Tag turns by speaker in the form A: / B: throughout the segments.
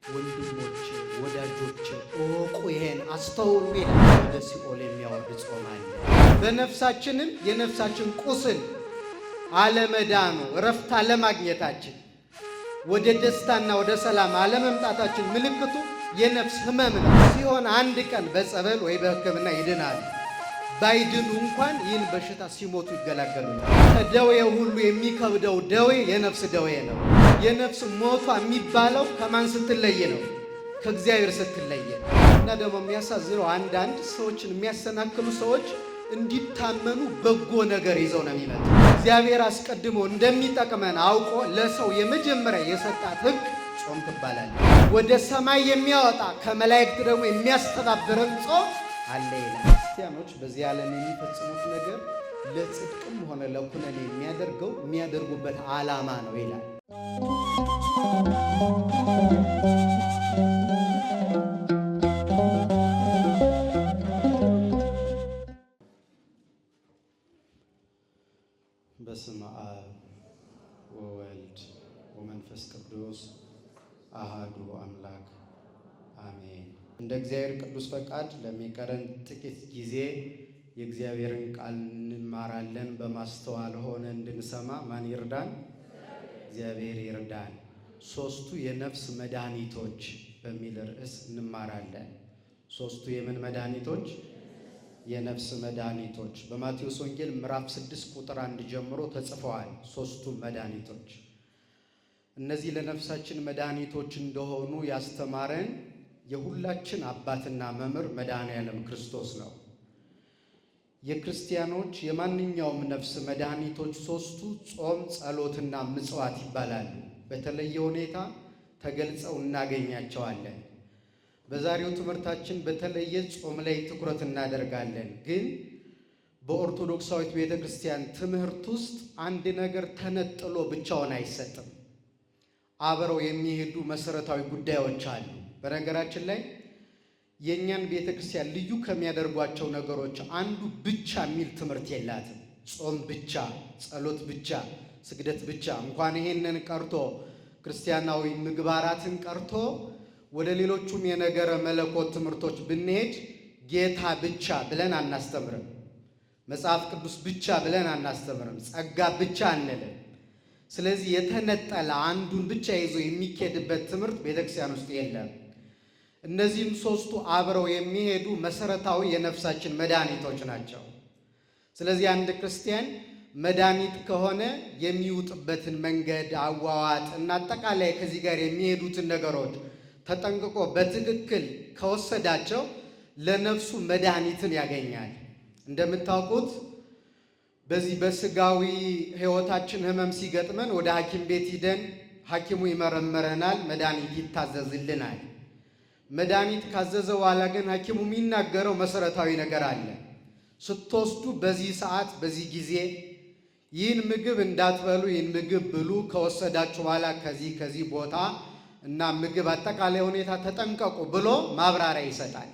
A: ወንድሞች ወዳጆች እወቁ፣ ይሄን አስተውሉ። ወደ ሲኦል የሚያወርድ ጾም አለ። በነፍሳችንም የነፍሳችን ቁስል አለመዳኑ እረፍት አለማግኘታችን ወደ ደስታና ወደ ሰላም አለመምጣታችን ምልክቱ የነፍስ ህመም ነው ሲሆን አንድ ቀን በጸበል ወይ በሕክምና ይድናል። ባይድኑ እንኳን ይህን በሽታ ሲሞቱ ይገላገሉታል። ከደዌ ሁሉ የሚከብደው ደዌ የነፍስ ደዌ ነው። የነፍስ ሞቷ የሚባለው ከማን ስትለይ ነው? ከእግዚአብሔር ስትለይ። እና ደግሞ የሚያሳዝነው አንዳንድ ሰዎችን የሚያሰናክሉ ሰዎች እንዲታመኑ በጎ ነገር ይዘው ነው የሚመጡ። እግዚአብሔር አስቀድሞ እንደሚጠቅመን አውቆ ለሰው የመጀመሪያ የሰጣት ሕግ ጾም ትባላለች። ወደ ሰማይ የሚያወጣ ከመላእክት ደግሞ የሚያስተባብረን ጾም አለ ይላል። ክርስቲያኖች በዚህ ዓለም የሚፈጽሙት ነገር ለጽድቅም ሆነ ለኩነኔ የሚያደርጉበት ዓላማ ነው ይላል። በስመ አብ ወወልድ ወመንፈስ ቅዱስ አሃዱ አምላክ አሜን። እንደ እግዚአብሔር ቅዱስ ፈቃድ ለሚቀረን ጥቂት ጊዜ የእግዚአብሔርን ቃል እንማራለን። በማስተዋል ሆነ እንድንሰማ ማን ይርዳን? እግዚአብሔር ይርዳን። ሦስቱ የነፍስ መድኃኒቶች በሚል ርዕስ እንማራለን። ሦስቱ የምን መድኃኒቶች? የነፍስ መድኃኒቶች በማቴዎስ ወንጌል ምዕራፍ 6 ቁጥር 1 ጀምሮ ተጽፈዋል። ሦስቱ መድኃኒቶች እነዚህ ለነፍሳችን መድኃኒቶች እንደሆኑ ያስተማረን የሁላችን አባትና መምህር መድኃኔዓለም ክርስቶስ ነው። የክርስቲያኖች የማንኛውም ነፍስ መድኃኒቶች ሦስቱ ጾም፣ ጸሎትና ምጽዋት ይባላሉ። በተለየ ሁኔታ ተገልጸው እናገኛቸዋለን። በዛሬው ትምህርታችን በተለየ ጾም ላይ ትኩረት እናደርጋለን። ግን በኦርቶዶክሳዊት ቤተ ክርስቲያን ትምህርት ውስጥ አንድ ነገር ተነጥሎ ብቻውን አይሰጥም። አብረው የሚሄዱ መሰረታዊ ጉዳዮች አሉ። በነገራችን ላይ የእኛን ቤተ ክርስቲያን ልዩ ከሚያደርጓቸው ነገሮች አንዱ ብቻ የሚል ትምህርት የላትም። ጾም ብቻ፣ ጸሎት ብቻ፣ ስግደት ብቻ እንኳን ይሄንን ቀርቶ ክርስቲያናዊ ምግባራትን ቀርቶ ወደ ሌሎቹም የነገረ መለኮት ትምህርቶች ብንሄድ ጌታ ብቻ ብለን አናስተምርም። መጽሐፍ ቅዱስ ብቻ ብለን አናስተምርም። ጸጋ ብቻ አንልም። ስለዚህ የተነጠለ አንዱን ብቻ ይዞ የሚኬድበት ትምህርት ቤተክርስቲያን ውስጥ የለም። እነዚህም ሦስቱ አብረው የሚሄዱ መሰረታዊ የነፍሳችን መድኃኒቶች ናቸው። ስለዚህ አንድ ክርስቲያን መድኃኒት ከሆነ የሚውጥበትን መንገድ፣ አዋዋጥ እና አጠቃላይ ከዚህ ጋር የሚሄዱትን ነገሮች ተጠንቅቆ በትክክል ከወሰዳቸው ለነፍሱ መድኃኒትን ያገኛል። እንደምታውቁት በዚህ በስጋዊ ሕይወታችን ህመም ሲገጥመን ወደ ሐኪም ቤት ሂደን ሐኪሙ ይመረምረናል፣ መድኃኒት ይታዘዝልናል። መድኃኒት ካዘዘ በኋላ ግን ሐኪሙ የሚናገረው መሰረታዊ ነገር አለ። ስትወስዱ በዚህ ሰዓት በዚህ ጊዜ ይህን ምግብ እንዳትበሉ፣ ይህን ምግብ ብሉ፣ ከወሰዳችሁ በኋላ ከዚህ ቦታ እና ምግብ አጠቃላይ ሁኔታ ተጠንቀቁ ብሎ ማብራሪያ ይሰጣል።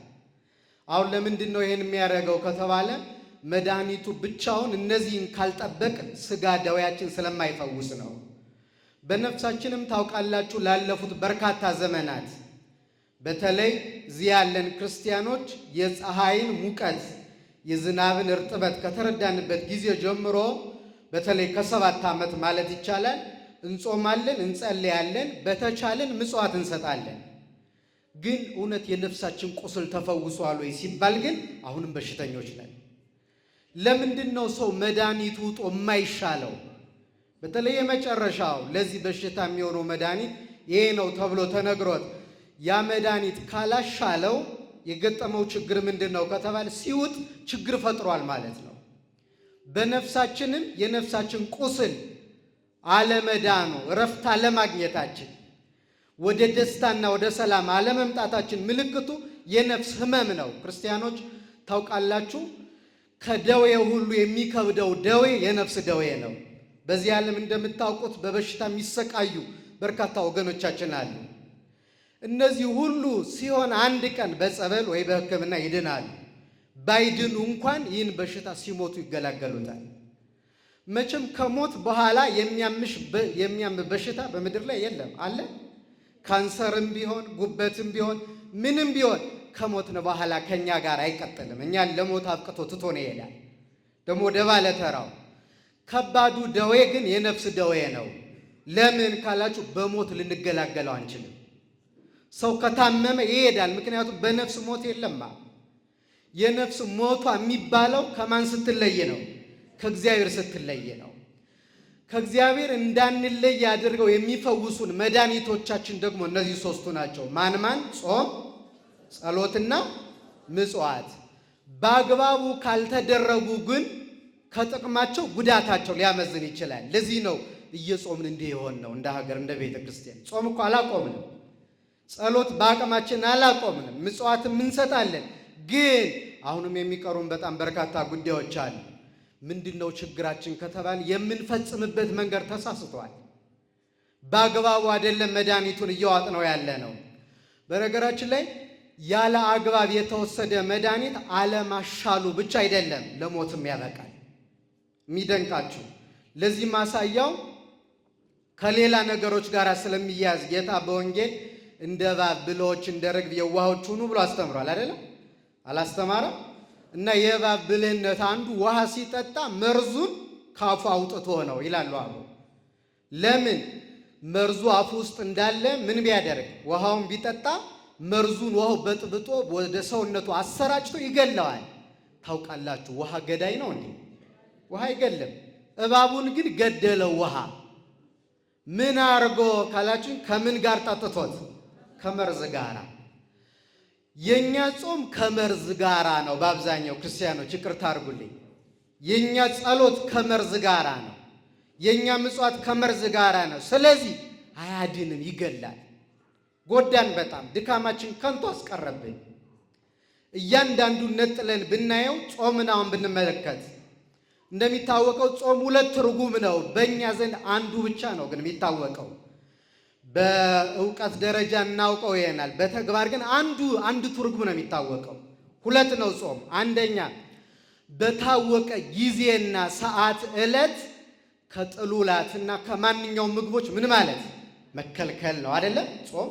A: አሁን ለምንድን ነው ይህን የሚያደርገው ከተባለ መድኃኒቱ ብቻውን እነዚህን ካልጠበቅን ስጋ ደዌያችን ስለማይፈውስ ነው። በነፍሳችንም ታውቃላችሁ ላለፉት በርካታ ዘመናት በተለይ እዚህ ያለን ክርስቲያኖች የፀሐይን ሙቀት የዝናብን እርጥበት ከተረዳንበት ጊዜ ጀምሮ በተለይ ከ7 ዓመት ማለት ይቻላል እንጾማለን፣ እንጸልያለን፣ በተቻለን ምጽዋት እንሰጣለን። ግን እውነት የነፍሳችን ቁስል ተፈውሷል ወይ ሲባል ግን አሁንም በሽተኞች ነን። ለምንድን ነው ሰው መድኃኒት ውጦ የማይሻለው? በተለይ የመጨረሻው ለዚህ በሽታ የሚሆነው መድኃኒት ይሄ ነው ተብሎ ተነግሮት ያ መድኃኒት ካላሻለው የገጠመው ችግር ምንድን ነው ከተባለ ሲውጥ ችግር ፈጥሯል ማለት ነው። በነፍሳችንም የነፍሳችን ቁስል አለመዳኑ እረፍት አለማግኘታችን ወደ ደስታና ወደ ሰላም አለመምጣታችን ምልክቱ የነፍስ ህመም ነው። ክርስቲያኖች ታውቃላችሁ፣ ከደዌ ሁሉ የሚከብደው ደዌ የነፍስ ደዌ ነው። በዚህ ዓለም እንደምታውቁት በበሽታ የሚሰቃዩ በርካታ ወገኖቻችን አሉ። እነዚህ ሁሉ ሲሆን አንድ ቀን በጸበል ወይ በሕክምና ይድናሉ። ባይድኑ እንኳን ይህን በሽታ ሲሞቱ ይገላገሉታል። መቼም ከሞት በኋላ የሚያም በሽታ በምድር ላይ የለም አለ። ካንሰርም ቢሆን ጉበትም ቢሆን ምንም ቢሆን ከሞትን በኋላ ከኛ ጋር አይቀጥልም። እኛን ለሞት አብቅቶ ትቶን ይሄዳል። ደግሞ ወደ ባለ ተራው ከባዱ ደዌ ግን የነፍስ ደዌ ነው። ለምን ካላችሁ በሞት ልንገላገለው አንችልም። ሰው ከታመመ ይሄዳል። ምክንያቱም በነፍስ ሞት የለማ። የነፍስ ሞቷ የሚባለው ከማን ስትለይ ነው? ከእግዚአብሔር ስትለይ ነው። ከእግዚአብሔር እንዳንለይ አድርገው የሚፈውሱን መድኃኒቶቻችን ደግሞ እነዚህ ሶስቱ ናቸው። ማን? ጾም፣ ጸሎትና ምጽዋት። በአግባቡ ካልተደረጉ ግን ከጥቅማቸው ጉዳታቸው ሊያመዝን ይችላል። ለዚህ ነው እየጾምን እንዲህ የሆን ነው። እንደ ሀገር እንደ ቤተ ክርስቲያን ጾም እኮ አላቆምንም። ጸሎት በአቅማችን አላቆምንም። ምጽዋትም እንሰጣለን። ግን አሁንም የሚቀሩን በጣም በርካታ ጉዳዮች አሉ። ምንድነው ችግራችን ከተባለ የምንፈጽምበት መንገድ ተሳስቷል። በአግባቡ አይደለም መድኃኒቱን እየዋጥ ነው ያለ ነው። በነገራችን ላይ ያለ አግባብ የተወሰደ መድኃኒት አለማሻሉ ብቻ አይደለም ለሞትም ያበቃል። የሚደንቃችሁ ለዚህ ማሳያው ከሌላ ነገሮች ጋር ስለሚያዝ ጌታ በወንጌል እንደ እባብ ብልሆች እንደ ርግብ የዋሆች ሁኑ ብሎ አስተምሯል አይደለም? አላስተማረም? እና የእባብ ብልህነት አንዱ ውሃ ሲጠጣ መርዙን ካፉ አውጥቶ ነው ይላሉ አሉ። ለምን? መርዙ አፉ ውስጥ እንዳለ ምን ቢያደርግ ውሃውን ቢጠጣ መርዙን ውሃው በጥብጦ ወደ ሰውነቱ አሰራጭቶ ይገለዋል። ታውቃላችሁ ውሃ ገዳይ ነው እንዴ? ውሃ አይገለም። እባቡን ግን ገደለው ውሃ። ምን አርጎ ካላችሁ ከምን ጋር ጠጥቶት? ከመርዝ ጋራ። የኛ ጾም ከመርዝ ጋራ ነው። በአብዛኛው ክርስቲያኖች ይቅርታ አድርጉልኝ። የኛ ጸሎት ከመርዝ ጋራ ነው። የኛ ምጽዋት ከመርዝ ጋራ ነው። ስለዚህ አያድንም፣ ይገላል። ጎዳን፣ በጣም ድካማችን ከንቱ አስቀረብን። እያንዳንዱን ነጥለን ብናየው ጾምን አሁን ብንመለከት እንደሚታወቀው ጾም ሁለት ትርጉም ነው። በእኛ ዘንድ አንዱ ብቻ ነው ግን የሚታወቀው። በእውቀት ደረጃ እናውቀው ይሆናል። በተግባር ግን አንዱ ትርጉም ነው የሚታወቀው። ሁለት ነው ጾም። አንደኛ በታወቀ ጊዜና ሰዓት ዕለት ከጥሉላትና ከማንኛውም ምግቦች ምን ማለት መከልከል ነው አይደለም? ጾም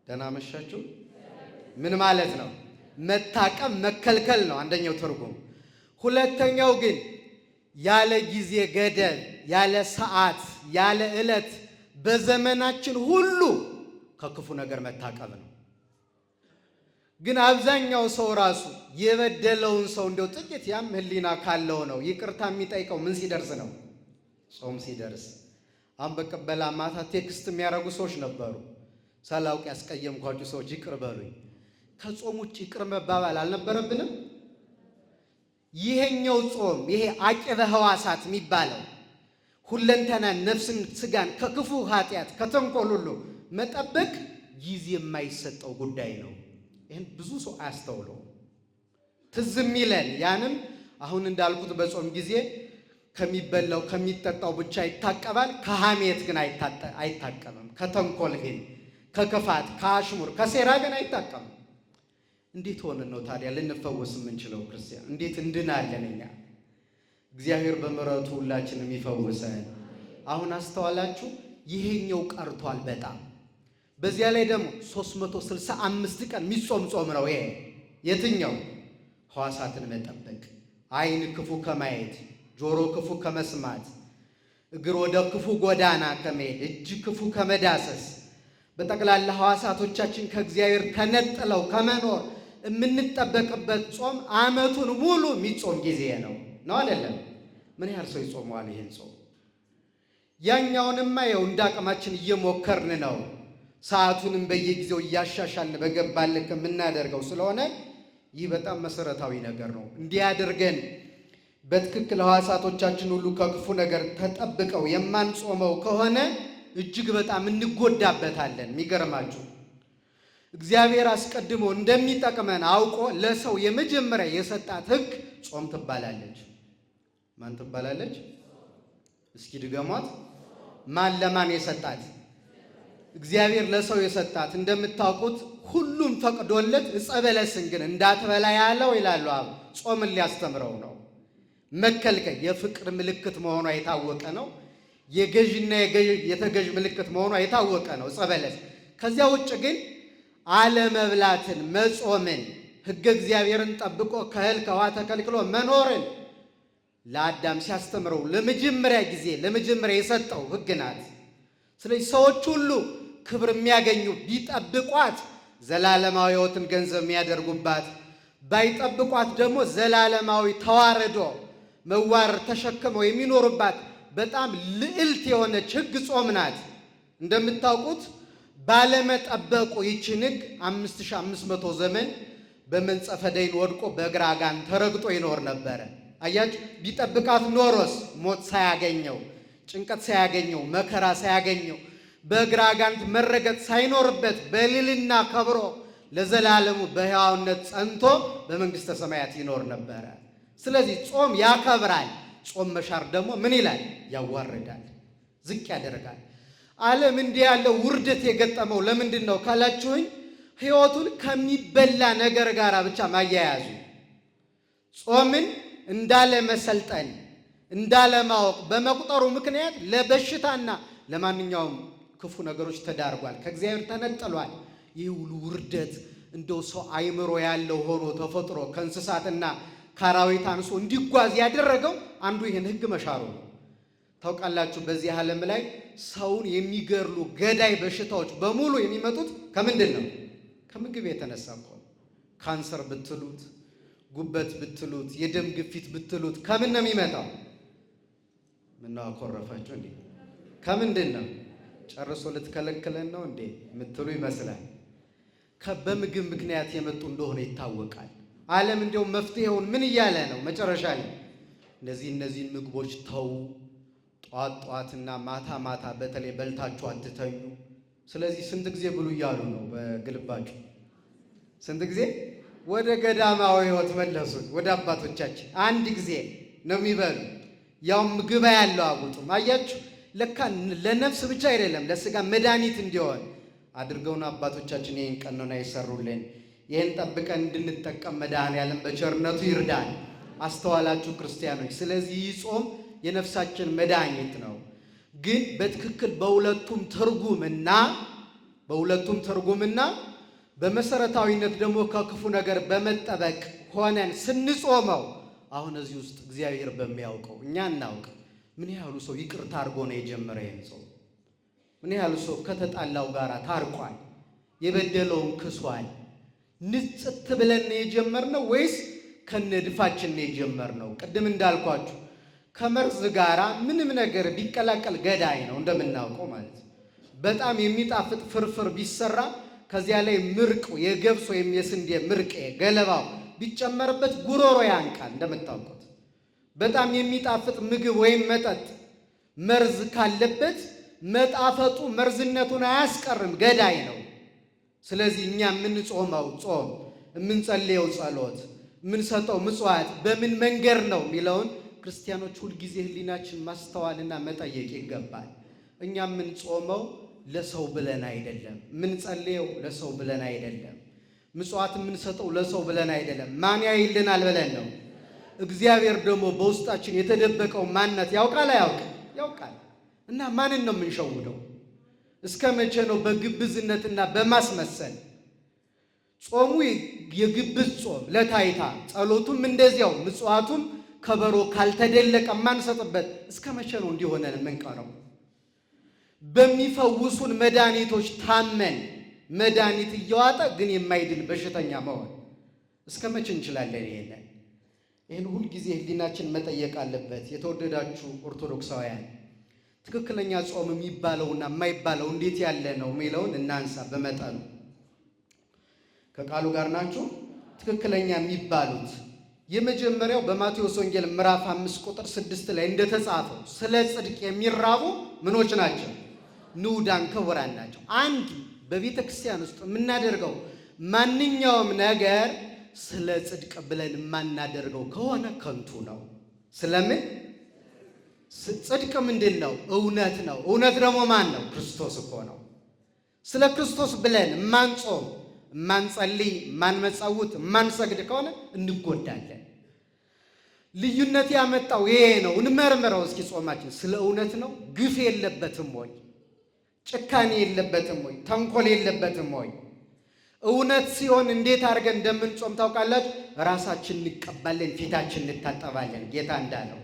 A: ደህና መሻችሁ ምን ማለት ነው? መታቀም መከልከል ነው አንደኛው ትርጉም። ሁለተኛው ግን ያለ ጊዜ ገደብ፣ ያለ ሰዓት፣ ያለ ዕለት በዘመናችን ሁሉ ከክፉ ነገር መታቀብ ነው። ግን አብዛኛው ሰው ራሱ የበደለውን ሰው እንደው ጥቂት ያም ህሊና ካለው ነው ይቅርታ የሚጠይቀው ምን ሲደርስ ነው? ጾም ሲደርስ። አሁን በቀበላ ማታ ቴክስት የሚያደርጉ ሰዎች ነበሩ። ሳላውቅ ያስቀየምኳችሁ ሰዎች ይቅር በሉኝ። ከጾም ውጭ ይቅር መባባል አልነበረብንም? ይሄኛው ጾም ይሄ አቂበ ሕዋሳት የሚባለው ሁለንተና ነፍስን ስጋን ከክፉ ኃጢአት ከተንኮል ሁሉ መጠበቅ ጊዜ የማይሰጠው ጉዳይ ነው። ይህን ብዙ ሰው አያስተውለው። ትዝም ይለን ያንም አሁን እንዳልኩት በጾም ጊዜ ከሚበላው ከሚጠጣው ብቻ ይታቀባል። ከሐሜት ግን አይታቀምም። ከተንኮል ግን ከክፋት ከአሽሙር ከሴራ ግን አይታቀምም። እንዴት ሆነን ነው ታዲያ ልንፈወስ የምንችለው? ክርስቲያን እንዴት እንድናለን? እኛ እግዚአብሔር በምሕረቱ ሁላችንም ይፈውሰን። አሁን አስተዋላችሁ? ይሄኛው ቀርቷል በጣም። በዚያ ላይ ደግሞ 365 ቀን የሚጾም ጾም ነው ይሄ። የትኛው? ሕዋሳትን መጠበቅ፣ ዓይን ክፉ ከማየት፣ ጆሮ ክፉ ከመስማት፣ እግር ወደ ክፉ ጎዳና ከመሄድ፣ እጅ ክፉ ከመዳሰስ፣ በጠቅላላ ሕዋሳቶቻችን ከእግዚአብሔር ተነጥለው ከመኖር የምንጠበቅበት ጾም ዓመቱን ሙሉ የሚጾም ጊዜ ነው አይደለም? ምን ያህል ሰው ይጾመዋል ይሄን ጾም? ያኛውንማ ይኸው እንደ አቅማችን እየሞከርን ነው። ሰዓቱንም በየጊዜው እያሻሻልን በገባልን ከምናደርገው ስለሆነ ይህ በጣም መሰረታዊ ነገር ነው። እንዲያደርገን በትክክል ሕዋሳቶቻችን ሁሉ ከክፉ ነገር ተጠብቀው የማንጾመው ከሆነ እጅግ በጣም እንጎዳበታለን። የሚገርማችሁ እግዚአብሔር አስቀድሞ እንደሚጠቅመን አውቆ ለሰው የመጀመሪያ የሰጣት ሕግ ጾም ትባላለች። ማን ትባላለች? እስኪ ድገሟት። ማን ለማን የሰጣት? እግዚአብሔር ለሰው የሰጣት። እንደምታውቁት ሁሉም ፈቅዶለት ዕፀ በለስን ግን እንዳትበላ ያለው ይላሉ አብ ጾምን ሊያስተምረው ነው። መከልከል የፍቅር ምልክት መሆኗ የታወቀ ነው። የገዥና የተገዥ ምልክት መሆኗ የታወቀ ነው። ዕፀ በለስ ከዚያ ውጭ ግን አለመብላትን፣ መጾምን፣ ሕገ እግዚአብሔርን ጠብቆ ከእህል ከውሃ ተከልክሎ መኖርን ለአዳም ሲያስተምረው ለመጀመሪያ የሰጠው ሕግ ናት። ስለዚህ ሰዎች ሁሉ ክብር የሚያገኙ ቢጠብቋት ዘላለማዊ ሕይወትን ገንዘብ የሚያደርጉባት፣ ባይጠብቋት ደግሞ ዘላለማዊ ተዋረዶ መዋረድ ተሸክመው የሚኖሩባት በጣም ልዕልት የሆነች ሕግ ጾም ናት። እንደምታውቁት ባለመጠበቁ ይችን ሕግ 5500 ዘመን በመንጸፈ ደይን ወድቆ በእግረ አጋንንት ተረግጦ ይኖር ነበረ። አያችሁ፣ ቢጠብቃት ኖሮስ ሞት ሳያገኘው፣ ጭንቀት ሳያገኘው፣ መከራ ሳያገኘው፣ በእግረ አጋንንት መረገጥ ሳይኖርበት በልልና ከብሮ ለዘላለሙ በሕያውነት ጸንቶ በመንግሥተ ሰማያት ይኖር ነበረ። ስለዚህ ጾም ያከብራል። ጾም መሻር ደግሞ ምን ይላል? ያዋርዳል፣ ዝቅ ያደርጋል። ዓለም እንዲህ ያለው ውርደት የገጠመው ለምንድን ነው ካላችሁኝ፣ ሕይወቱን ከሚበላ ነገር ጋር ብቻ ማያያዙ፣ ጾምን እንዳለ መሰልጠን እንዳለማወቅ በመቁጠሩ ምክንያት ለበሽታና ለማንኛውም ክፉ ነገሮች ተዳርጓል። ከእግዚአብሔር ተነጥሏል። ይህ ሁሉ ውርደት እንደው ሰው አይምሮ ያለው ሆኖ ተፈጥሮ ከእንስሳትና ከአራዊት አንሶ እንዲጓዝ ያደረገው አንዱ ይህን ሕግ መሻሩ ነው። ታውቃላችሁ፣ በዚህ ዓለም ላይ ሰውን የሚገርሉ ገዳይ በሽታዎች በሙሉ የሚመጡት ከምንድን ነው? ከምግብ የተነሳ እኮ ነው። ካንሰር ብትሉት፣ ጉበት ብትሉት፣ የደም ግፊት ብትሉት ከምን ነው የሚመጣው? ምነው አኮረፋችሁ እንዴ? ከምንድን ነው? ጨርሶ ልትከለክለን ነው እንዴ የምትሉ ይመስላል። በምግብ ምክንያት የመጡ እንደሆነ ይታወቃል። ዓለም እንዲያው መፍትሄውን ምን እያለ ነው? መጨረሻ ላይ እነዚህን ምግቦች ተው፣ ጧት ጧትና ማታ ማታ በተለይ በልታችሁ አትተኙ። ስለዚህ ስንት ጊዜ ብሉ እያሉ ነው በግልባጩ። ስንት ጊዜ ወደ ገዳማዊ ሕይወት መለሱን። ወደ አባቶቻችን አንድ ጊዜ ነው የሚበሉ፣ ያው ምግብ ያለው አጉጡም። አያችሁ፣ ለካ ለነፍስ ብቻ አይደለም ለስጋ መድኃኒት እንዲሆን አድርገውን አባቶቻችን ይህን ቀኖና ይሰሩልን። ይህን ጠብቀን እንድንጠቀም መድኃኔዓለም በቸርነቱ ይርዳን። አስተዋላችሁ ክርስቲያኖች? ስለዚህ ይህ ጾም የነፍሳችን መድኃኒት ነው። ግን በትክክል በሁለቱም ትርጉምና በመሰረታዊነት ደግሞ ከክፉ ነገር በመጠበቅ ሆነን ስንጾመው አሁን እዚህ ውስጥ እግዚአብሔር በሚያውቀው እኛ እናውቅ ምን ያህሉ ሰው ይቅርታ አድርጎ ነው የጀመረ ይህን ጾም? ምን ያህሉ ሰው ከተጣላው ጋር ታርቋል? የበደለውን ክሷል? ንጽት ብለን ነው የጀመርነው ወይስ ከነድፋችን ነው የጀመርነው? ቅድም እንዳልኳችሁ ከመርዝ ጋራ ምንም ነገር ቢቀላቀል ገዳይ ነው እንደምናውቀው ማለት ነው። በጣም የሚጣፍጥ ፍርፍር ቢሰራ ከዚያ ላይ ምርቅ የገብስ ወይም የስንዴ ምርቅ ገለባው ቢጨመርበት ጉሮሮ ያንቃል እንደምታውቁት። በጣም የሚጣፍጥ ምግብ ወይም መጠጥ መርዝ ካለበት መጣፈጡ መርዝነቱን አያስቀርም፣ ገዳይ ነው። ስለዚህ እኛ የምንጾመው ጾም፣ የምንጸልየው ጸሎት፣ የምንሰጠው ምጽዋት በምን መንገድ ነው የሚለውን ክርስቲያኖች ሁልጊዜ ሕሊናችን ማስተዋልና መጠየቅ ይገባል። እኛ የምንጾመው ለሰው ብለን አይደለም፣ የምንጸልየው ለሰው ብለን አይደለም፣ ምጽዋት የምንሰጠው ለሰው ብለን አይደለም። ማን ያይልናል ብለን ነው። እግዚአብሔር ደግሞ በውስጣችን የተደበቀው ማንነት ያውቃል አያውቅም? ያውቃል። እና ማንን ነው የምንሸውደው? እስከ መቼ ነው በግብዝነትና በማስመሰል? ጾሙ የግብዝ ጾም ለታይታ፣ ጸሎቱም እንደዚያው፣ ምጽዋቱም ከበሮ ካልተደለቀ ማንሰጥበት እስከ መቼ ነው እንዲሆነን የምንቀረው? በሚፈውሱን መድኃኒቶች ታመን መድኃኒት እየዋጠ ግን የማይድን በሽተኛ መሆን እስከ መቼ እንችላለን? ይህን ሁልጊዜ ሕሊናችን መጠየቅ አለበት። የተወደዳችሁ ኦርቶዶክሳውያን፣ ትክክለኛ ጾም የሚባለውና የማይባለው እንዴት ያለ ነው የሚለውን እናንሳ በመጠኑ። ከቃሉ ጋር ናችሁ? ትክክለኛ የሚባሉት የመጀመሪያው በማቴዎስ ወንጌል ምዕራፍ 5 ቁጥር 6 ላይ እንደተጻፈው ስለ ጽድቅ የሚራቡ ምኖች ናቸው? ንዑዳን ክቡራን ናቸው። አንድ በቤተ ክርስቲያን ውስጥ የምናደርገው ማንኛውም ነገር ስለ ጽድቅ ብለን የማናደርገው ከሆነ ከንቱ ነው። ስለምን? ጽድቅ ምንድን ነው? እውነት ነው። እውነት ደግሞ ማን ነው? ክርስቶስ እኮ ነው። ስለ ክርስቶስ ብለን የማንጾም፣ የማንጸልይ፣ የማንመጸውት፣ የማንሰግድ ከሆነ እንጎዳለን። ልዩነት ያመጣው ይሄ ነው። እንመርምረው እስኪ ጾማችን ስለ እውነት ነው? ግፍ የለበትም ወይ? ጭካኔ የለበትም ወይ? ተንኮል የለበትም ወይ? እውነት ሲሆን እንዴት አድርገን እንደምንጾም ታውቃላችሁ? ራሳችን እንቀባለን፣ ፊታችን እንታጠባለን። ጌታ እንዳለው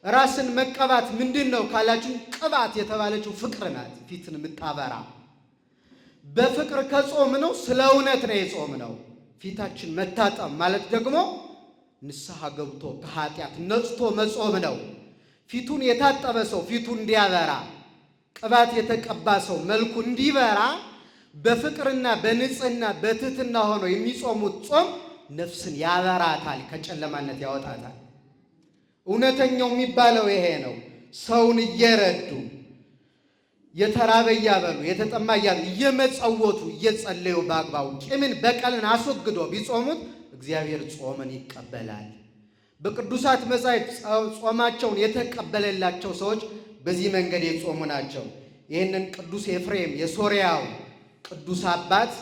A: ራስን መቀባት ምንድን ነው ካላችሁ፣ ቅባት የተባለችው ፍቅር ናት፣ ፊትን የምታበራ። በፍቅር ከጾም ነው፣ ስለ እውነት ነው የጾም ነው። ፊታችን መታጠብ ማለት ደግሞ ንስሐ ገብቶ ከኃጢአት ነጽቶ መጾም ነው። ፊቱን የታጠበ ሰው ፊቱ እንዲያበራ፣ ቅባት የተቀባ ሰው መልኩ እንዲበራ በፍቅርና በንጽህና በትህትና ሆኖ የሚጾሙት ጾም ነፍስን ያበራታል፣ ከጨለማነት ያወጣታል። እውነተኛው የሚባለው ይሄ ነው። ሰውን እየረዱ የተራበ እያበሉ የተጠማ እያሉ እየመጸወቱ እየጸለዩ በአግባቡ ቂምን በቀልን አስወግዶ ቢጾሙት እግዚአብሔር ጾምን ይቀበላል። በቅዱሳት መጻሕፍት ጾማቸውን የተቀበለላቸው ሰዎች በዚህ መንገድ የጾሙ ናቸው። ይህንን ቅዱስ ኤፍሬም የሶርያው ቅዱስ አባት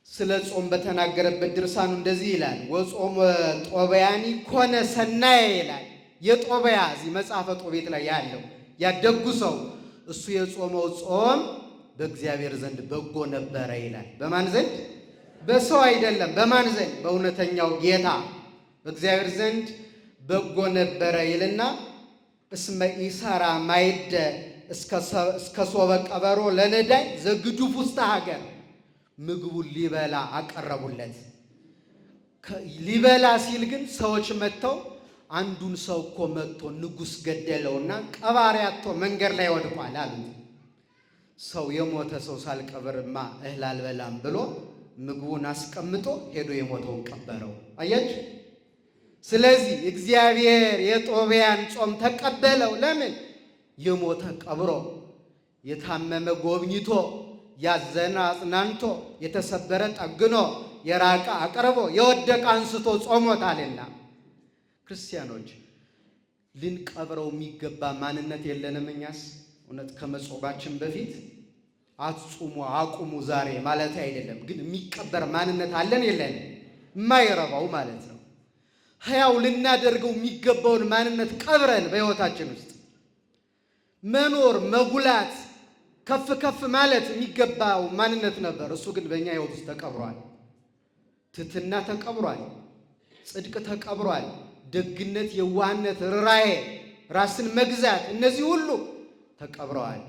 A: ስለ ጾም በተናገረበት ድርሳኑ እንደዚህ ይላል። ወጾመ ጦበያኒ ኮነ ሰናየ ይላል። የጦበያ እዚህ መጽሐፈ ጦቤት ላይ ያለው ያደጉ ሰው እሱ የጾመው ጾም በእግዚአብሔር ዘንድ በጎ ነበረ ይላል። በማን ዘንድ? በሰው አይደለም። በማን ዘንድ? በእውነተኛው ጌታ በእግዚአብሔር ዘንድ በጎ ነበረ ይልና እስመ ኢሰራ ማይደ እስከ ሶበ ቀበሮ ለነዳይ ዘግዱፍ ውስተ ሀገር። ምግቡን ሊበላ አቀረቡለት። ሊበላ ሲል ግን ሰዎች መጥተው አንዱን ሰው እኮ መጥቶ ንጉሥ ገደለውና ቀባሪ አጥቶ መንገድ ላይ ወድቋል አሉት። ሰው የሞተ ሰው ሳልቀብርማ እህል አልበላም ብሎ ምግቡን አስቀምጦ ሄዶ የሞተውን ቀበረው። አያችሁ? ስለዚህ እግዚአብሔር የጦቢያን ጾም ተቀበለው። ለምን? የሞተ ቀብሮ፣ የታመመ ጎብኝቶ፣ ያዘነ አጽናንቶ፣ የተሰበረ ጠግኖ፣ የራቀ አቅርቦ፣ የወደቀ አንስቶ ጾሞታልና። ክርስቲያኖች ልንቀብረው የሚገባ ማንነት የለንም። እኛስ እውነት ከመጾማችን በፊት አትጹሙ አቁሙ ዛሬ ማለት አይደለም፣ ግን የሚቀበር ማንነት አለን የለንም? የማይረባው ማለት ነው። ሕያው ልናደርገው የሚገባውን ማንነት ቀብረን በሕይወታችን ውስጥ መኖር መጉላት ከፍ ከፍ ማለት የሚገባው ማንነት ነበር። እሱ ግን በእኛ ሕይወት ውስጥ ተቀብሯል። ትሕትና ተቀብሯል። ጽድቅ ተቀብሯል። ደግነት፣ የዋህነት፣ ርኅራኄ፣ ራስን መግዛት፣ እነዚህ ሁሉ ተቀብረዋል።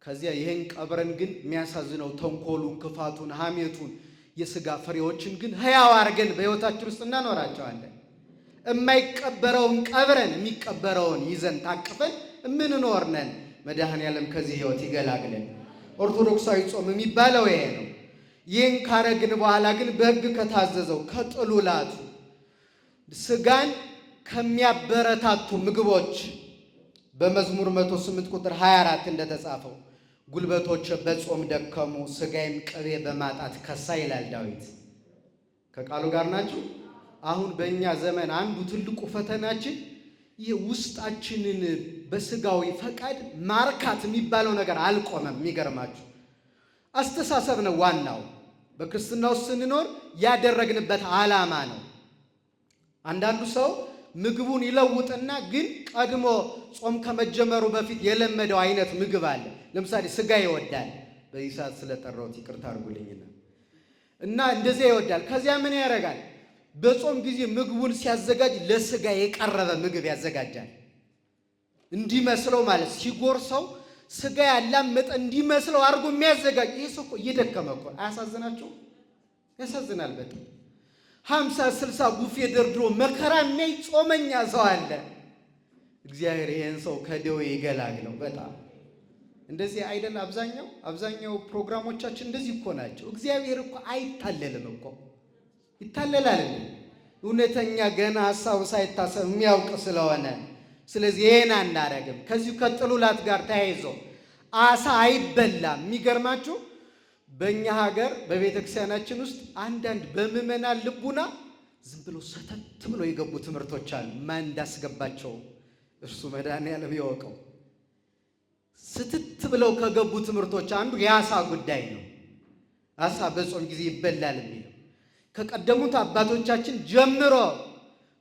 A: ከዚያ ይህን ቀብረን ግን የሚያሳዝነው ተንኮሉን፣ ክፋቱን፣ ሐሜቱን፣ የሥጋ ፍሬዎችን ግን ሕያው አድርገን በሕይወታችን ውስጥ እናኖራቸዋለን። የማይቀበረውን ቀብረን የሚቀበረውን ይዘን ታቅፈን የምንኖር ነን። መድኃኔዓለም ከዚህ ሕይወት ይገላግለን። ኦርቶዶክሳዊ ጾም የሚባለው ይሄ ነው። ይህን ካረግን በኋላ ግን በሕግ ከታዘዘው ከጥሉላቱ ሥጋን ከሚያበረታቱ ምግቦች በመዝሙር 108 ቁጥር 24 እንደተጻፈው ጉልበቶች በጾም ደከሙ፣ ሥጋዬም ቅቤ በማጣት ከሳ ይላል ዳዊት። ከቃሉ ጋር ናችሁ? አሁን በእኛ ዘመን አንዱ ትልቁ ፈተናችን ይህ ውስጣችንን በሥጋዊ ፈቃድ ማርካት የሚባለው ነገር አልቆመም። የሚገርማችሁ አስተሳሰብ ነው ዋናው። በክርስትና ውስጥ ስንኖር ያደረግንበት ዓላማ ነው። አንዳንዱ ሰው ምግቡን ይለውጥና ግን ቀድሞ ጾም ከመጀመሩ በፊት የለመደው አይነት ምግብ አለ። ለምሳሌ ሥጋ ይወዳል። በዚህ ሰዓት ስለጠራሁት ይቅርታ አድርጉልኝና እና እንደዚያ ይወዳል። ከዚያ ምን ያደርጋል? በጾም ጊዜ ምግቡን ሲያዘጋጅ ለሥጋ የቀረበ ምግብ ያዘጋጃል። እንዲመስለው ማለት ሲጎርሰው ሥጋ ያላመጠ እንዲመስለው አድርጎ የሚያዘጋጅ ይህ ሰው እኮ እየደከመ እኮ አያሳዝናችሁም? ያሳዝናል በጣም 50-60 ቡፌ ደርድሮ መከራ የሚያይ ጾመኛ ሰው አለ። እግዚአብሔር ይሄን ሰው ከደዌ ይገላግለው። በጣም እንደዚህ አይደል? አብዛኛው ፕሮግራሞቻችን እንደዚህ እኮ ናቸው። እግዚአብሔር እኮ አይታለልም እኮ ይታለላል። እውነተኛ ገና ሐሳቡ ሳይታሰብ የሚያውቅ ስለሆነ ስለዚህ ይሄን አናረግም። ከዚሁ ከጥሉላት ጋር ተያይዞ አሳ አይበላም። የሚገርማችሁ በእኛ ሀገር በቤተ ክርስቲያናችን ውስጥ አንዳንድ በምዕመናን ልቡና ዝም ብሎ ሰተት ብሎ የገቡ ትምህርቶች አሉ። ማን እንዳስገባቸው እርሱ መድኃኔዓለም ይወቀው። ስትት ብለው ከገቡ ትምህርቶች አንዱ የአሳ ጉዳይ ነው። አሳ በጾም ጊዜ ይበላል የሚለው ከቀደሙት አባቶቻችን ጀምሮ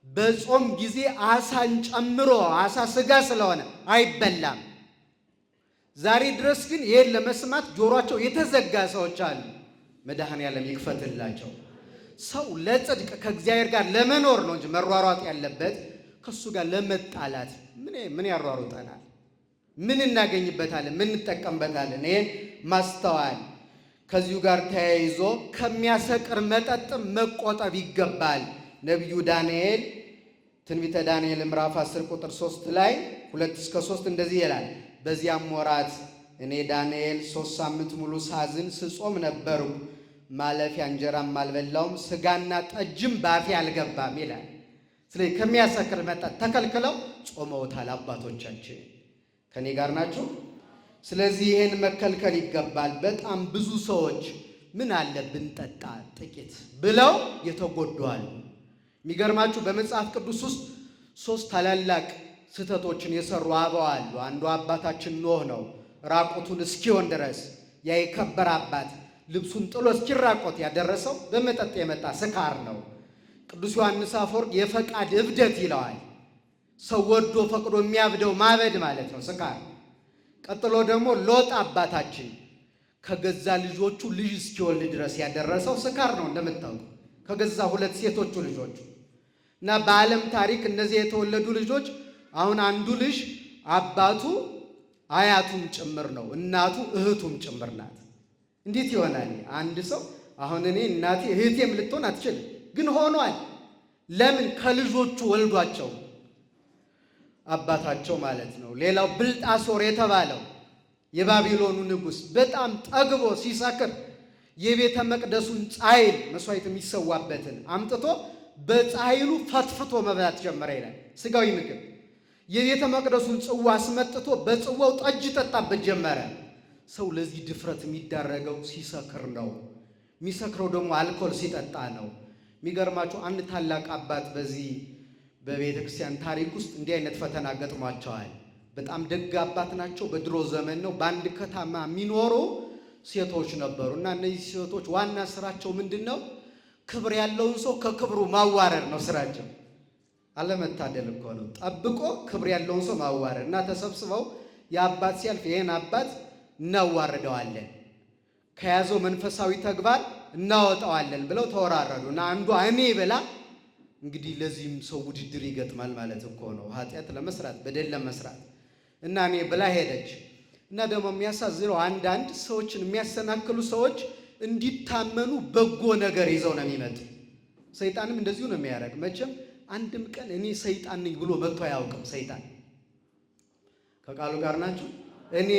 A: በጾም ጊዜ አሳን ጨምሮ አሳ ሥጋ ስለሆነ አይበላም። ዛሬ ድረስ ግን ይሄን ለመስማት ጆሮአቸው የተዘጋ ሰዎች አሉ። መድኃኔዓለም ይክፈትላቸው። ሰው ለጽድቅ ከእግዚአብሔር ጋር ለመኖር ነው እንጂ መሯሯጥ ያለበት ከሱ ጋር ለመጣላት ምን ያሯሩጠናል? ምን እናገኝበታለን? ምን እንጠቀምበታለን? ይሄን ማስተዋል። ከዚሁ ጋር ተያይዞ ከሚያሰቅር መጠጥ መቆጠብ ይገባል። ነቢዩ ዳንኤል ትንቢተ ዳንኤል ምዕራፍ 10 ቁጥር 3 ላይ 2-3 እንደዚህ ይላል። በዚያም ወራት እኔ ዳንኤል 3 ሳምንት ሙሉ ሳዝን ስጾም ነበሩ። ማለፊያ እንጀራም አልበላውም፣ ስጋና ጠጅም ባፌ አልገባም ይላል። ስለዚህ ከሚያሰክር መጠጥ ተከልክለው ጾመውታል አባቶቻችን። ከኔ ጋር ናቸው። ስለዚህ ይሄን መከልከል ይገባል። በጣም ብዙ ሰዎች ምን አለ ብንጠጣ ጥቂት ብለው የተጎዱዋል። የሚገርማችሁ በመጽሐፍ ቅዱስ ውስጥ 3 ታላላቅ ስህተቶችን የሰሩ አበው አሉ። አንዱ አባታችን ኖህ ነው። ራቁቱን እስኪሆን ድረስ ያ የከበረ አባት ልብሱን ጥሎ እስኪራቆት ያደረሰው በመጠጥ የመጣ ስካር ነው። ቅዱስ ዮሐንስ አፈወርቅ የፈቃድ እብደት ይለዋል። ሰው ወዶ ፈቅዶ የሚያብደው ማበድ ማለት ነው ስካር። ቀጥሎ ደግሞ ሎጥ አባታችን ከገዛ ልጆቹ ልጅ እስኪወልድ ድረስ ያደረሰው ስካር ነው እንደምታውቁ፣ ከገዛ 2 ሴቶቹ ልጆቹ እና በዓለም ታሪክ እነዚህ የተወለዱ ልጆች አሁን አንዱ ልጅ አባቱ አያቱም ጭምር ነው፣ እናቱ እህቱም ጭምር ናት። እንዴት ይሆናል? አንድ ሰው አሁን እኔ እናቴ እህቴም ልትሆን አትችልም፣ ግን ሆኗል። ለምን? ከልጆቹ ወልዷቸው አባታቸው ማለት ነው። ሌላው ብልጣሶር የተባለው የባቢሎኑ ንጉሥ በጣም ጠግቦ ሲሰክር የቤተ መቅደሱን ጻይል መስዋዕት የሚሰዋበትን አምጥቶ በጻይሉ ፈትፍቶ መብላት ጀመረ ይላል። ስጋዊ ምግብ የቤተ መቅደሱን ጽዋ አስመጥቶ በጽዋው ጠጅ ጠጣበት ጀመረ። ሰው ለዚህ ድፍረት የሚዳረገው ሲሰክር ነው። የሚሰክረው ደግሞ አልኮል ሲጠጣ ነው። የሚገርማቸው አንድ ታላቅ አባት በዚህ በቤተ ክርስቲያን ታሪክ ውስጥ እንዲህ አይነት ፈተና ገጥሟቸዋል። በጣም ደግ አባት ናቸው። በድሮ ዘመን ነው። በአንድ ከተማ የሚኖሩ ሴቶች ነበሩ እና እነዚህ ሴቶች ዋና ስራቸው ምንድን ነው? ክብር ያለውን ሰው ከክብሩ ማዋረድ ነው ስራቸው። አለመታደል እኮ ነው። ጠብቆ ክብር ያለውን ሰው ማዋረድ እና ተሰብስበው የአባት ሲያልፍ ይሄን አባት እናዋርደዋለን፣ ከያዘው መንፈሳዊ ተግባር እናወጣዋለን ብለው ተወራረዱ እና አንዷ እኔ ብላ እንግዲህ ለዚህም ሰው ውድድር ይገጥማል ማለት እኮ ነው። ኃጢአት ለመስራት በደል ለመስራት እና እኔ ብላ ሄደች እና ደግሞ የሚያሳዝነው አንዳንድ ሰዎችን የሚያሰናክሉ ሰዎች እንዲታመኑ በጎ ነገር ይዘው ነው የሚመጡ። ሰይጣንም እንደዚሁ ነው የሚያደርግ። መቼም አንድም ቀን እኔ ሰይጣን ነኝ ብሎ መጥቶ አያውቅም። ሰይጣን ከቃሉ ጋር ናቸው። እኔ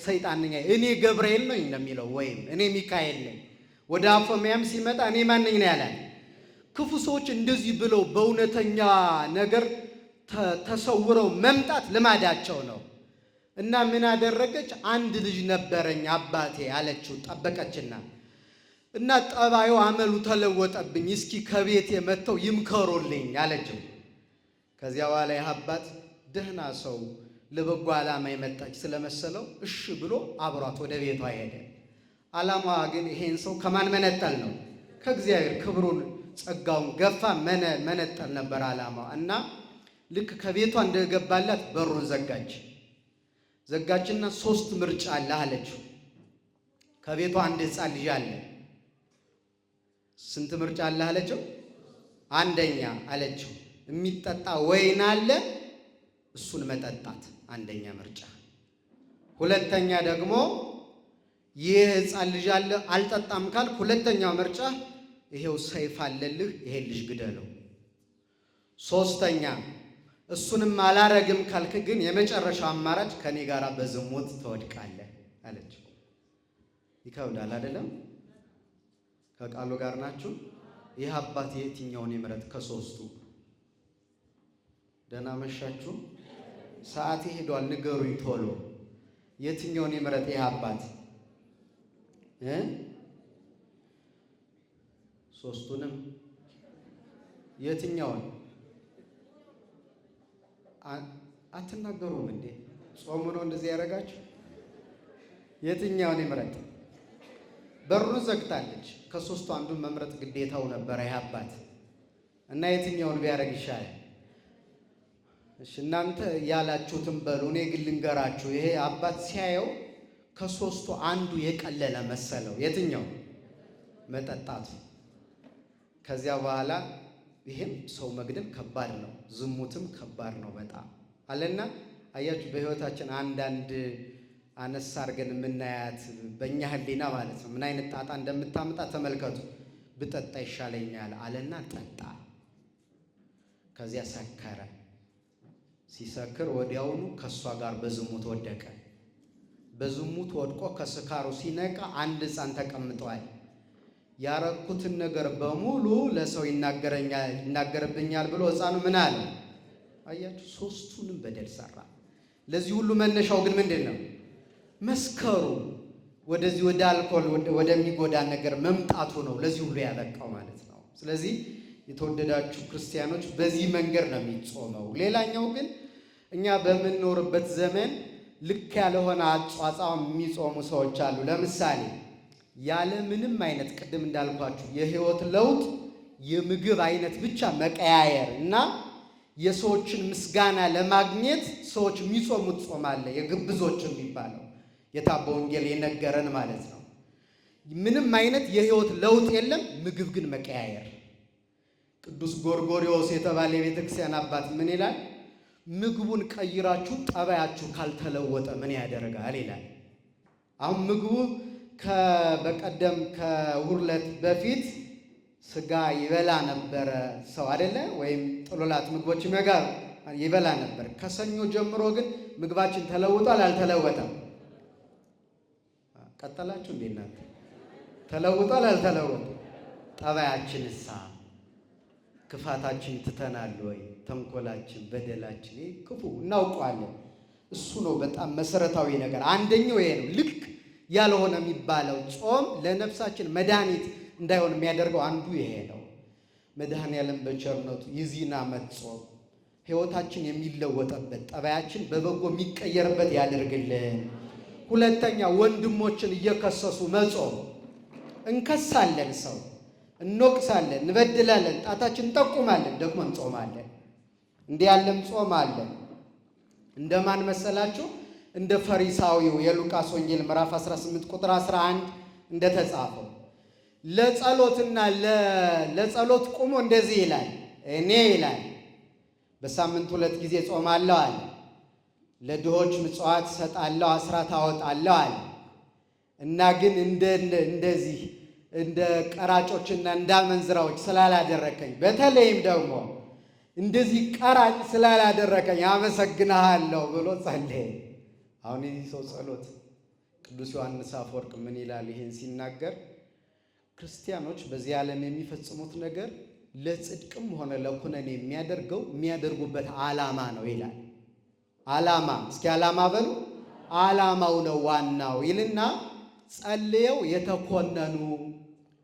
A: ሰይጣን ነኝ፣ እኔ ገብርኤል ነኝ እንደሚለው ወይም እኔ ሚካኤል ነኝ። ወደ አፎሚያም ሲመጣ እኔ ማን ነኝ ነው ያላል። ክፉ ሰዎች እንደዚህ ብለው በእውነተኛ ነገር ተሰውረው መምጣት ልማዳቸው ነው። እና ምን አደረገች? አንድ ልጅ ነበረኝ አባቴ አለችው። ጠበቀችና እና ጠባዩ አመሉ ተለወጠብኝ፣ እስኪ ከቤቴ መጥተው ይምከሩልኝ አለችው። ከዚያ በኋላ ይህ አባት ደህና ሰው ለበጎ ዓላማ የመጣች ስለመሰለው እሺ ብሎ አብሯት ወደ ቤቷ ሄደ። ዓላማዋ ግን ይሄን ሰው ከማን መነጠል ነው? ከእግዚአብሔር ክብሩን ጸጋውን ገፋ መነጠል ነበር ዓላማዋ። እና ልክ ከቤቷ እንደገባላት በሩን ዘጋችና 3 ምርጫ አለ አለችው። ከቤቷ አንድ ሕፃን ልጅ አለ። ስንት ምርጫ አለ አለችው? አንደኛ አለችው የሚጠጣ ወይን አለ፣ እሱን መጠጣት አንደኛ ምርጫ። ሁለተኛ ደግሞ ይህ ሕፃን ልጅ አለ አልጠጣም ካልክ ሁለተኛው ምርጫ ይሄው ሰይፍ አለልህ፣ ይሄን ልጅ ግደለው። ሶስተኛ እሱንም አላረግም ካልክ ግን የመጨረሻው አማራጭ ከኔ ጋር በዝሙት ትወድቃለህ አለችው። ይከብዳል አይደለም? ከቃሉ ጋር ናችሁ? ይህ አባት የትኛውን ይምረጥ ከሶስቱ? ደህና መሻችሁ። ሰዓት ሄዷል፣ ንገሩኝ ቶሎ። የትኛውን ይምረጥ ይህ አባት? ሶስቱንም? የትኛውን? አትናገሩም እንዴ? ጾሙ ነው እንደዚህ ያደረጋችሁ? የትኛውን ይምረጥ? በሩን ዘግታለች። ከሶስቱ አንዱን መምረጥ ግዴታው ነበር ይህ አባት እና የትኛውን ቢያደርግ ይሻላል? እሺ እናንተ ያላችሁትን በሉ፣ እኔ ግን ልንገራችሁ። ይሄ አባት ሲያየው ከሶስቱ አንዱ የቀለለ መሰለው። የትኛው? መጠጣቱ። ከዚያ በኋላ ይሄም ሰው መግደል ከባድ ነው፣ ዝሙትም ከባድ ነው በጣም አለና አያችሁ፣ በህይወታችን አንዳንድ አነሳ አድርገን የምናያት በእኛ ህሊና ማለት ነው ምን አይነት ጣጣ እንደምታመጣ ተመልከቱ። ብጠጣ ይሻለኛል አለና ጠጣ። ከዚያ ሰከረ። ሲሰክር ወዲያውኑ ከሷ ጋር በዝሙት ወደቀ። በዝሙት ወድቆ ከስካሩ ሲነቃ አንድ ሕፃን ተቀምጧል። ያረኩትን ነገር በሙሉ ለሰው ይናገርብኛል ብሎ ሕፃኑ ምን አለ? አያችሁ፣ ሶስቱንም በደል ሰራ። ለዚህ ሁሉ መነሻው ግን ምንድን ነው? መስከሩ፣ ወደዚህ ወደ አልኮል ወደሚጎዳ ነገር መምጣቱ ነው ለዚህ ሁሉ ያበቃው ማለት ነው። ስለዚህ የተወደዳችሁ ክርስቲያኖች በዚህ መንገድ ነው የሚጾመው። ሌላኛው ግን እኛ በምንኖርበት ዘመን ልክ ያልሆነ አጿጿም የሚጾሙ ሰዎች አሉ። ለምሳሌ ያለ ምንም አይነት ቅድም እንዳልኳችሁ የህይወት ለውጥ የምግብ አይነት ብቻ መቀያየር እና የሰዎችን ምስጋና ለማግኘት ሰዎች የሚጾሙት ጾም አለ። የግብዞች የሚባለው የታቦ ወንጌል የነገረን ማለት ነው። ምንም አይነት የህይወት ለውጥ የለም፣ ምግብ ግን መቀያየር። ቅዱስ ጎርጎርዮስ የተባለ የቤተክርስቲያን አባት ምን ይላል? ምግቡን ቀይራችሁ ጠባያችሁ ካልተለወጠ ምን ያደርጋል ይላል። አሁን ምግቡ በቀደም ከሁርለት በፊት ስጋ ይበላ ነበረ ሰው አይደለ? ወይም ጥሎላት ምግቦች ይበላ ነበር። ከሰኞ ጀምሮ ግን ምግባችን ተለውጧል አልተለወጠም? ቀጠላችሁ እንዴ እናንተ? ተለውጧል አልተለወጠም? ጠባያችንሳ ክፋታችን ትተናል ወይ? ተንኮላችን፣ በደላችን ክፉ እናውቀዋለን። እሱ ነው በጣም መሰረታዊ ነገር። አንደኛው ይሄ ነው። ልክ ያልሆነ የሚባለው ጾም ለነፍሳችን መድኃኒት እንዳይሆን የሚያደርገው አንዱ ይሄ ነው። መድኃኔዓለም በቸርነቱ የዚህን ዓመት ጾም ሕይወታችን የሚለወጥበት ጠባያችን በበጎ የሚቀየርበት ያደርግልን። ሁለተኛ ወንድሞችን እየከሰሱ መጾም። እንከሳለን፣ ሰው እንወቅሳለን፣ እንበድላለን፣ ጣታችን እንጠቁማለን፣ ደግሞ እንጾማለን። እንዲህ ያለም ጾም አለ። እንደማን መሰላችሁ? እንደ ፈሪሳዊው የሉቃስ ወንጌል ምዕራፍ 18 ቁጥር 11 እንደተጻፈው ለጸሎትና ለጸሎት ቁሞ እንደዚህ ይላል። እኔ ይላል በሳምንት 2 ጊዜ ጾማለሁ አለ። ለድሆች ምጽዋት እሰጣለሁ፣ አስራት አወጣለሁ አለ። እና ግን እንደዚህ እንደ ቀራጮችና እንደ አመንዝራዎች ስላላደረከኝ፣ በተለይም ደግሞ እንደዚህ ቀራጭ ስላላደረከኝ አመሰግንሃለሁ ብሎ ጸለየ። አሁን የዚህ ሰው ጸሎት ቅዱስ ዮሐንስ አፈወርቅ ምን ይላል? ይህን ሲናገር ክርስቲያኖች በዚህ ዓለም የሚፈጽሙት ነገር ለጽድቅም ሆነ ለኩነኔ የሚያደርጉበት ዓላማ ነው ይላል። ዓላማ፣ እስኪ ዓላማ በሉ። ዓላማው ነው ዋናው ይልና ጸልየው የተኮነኑ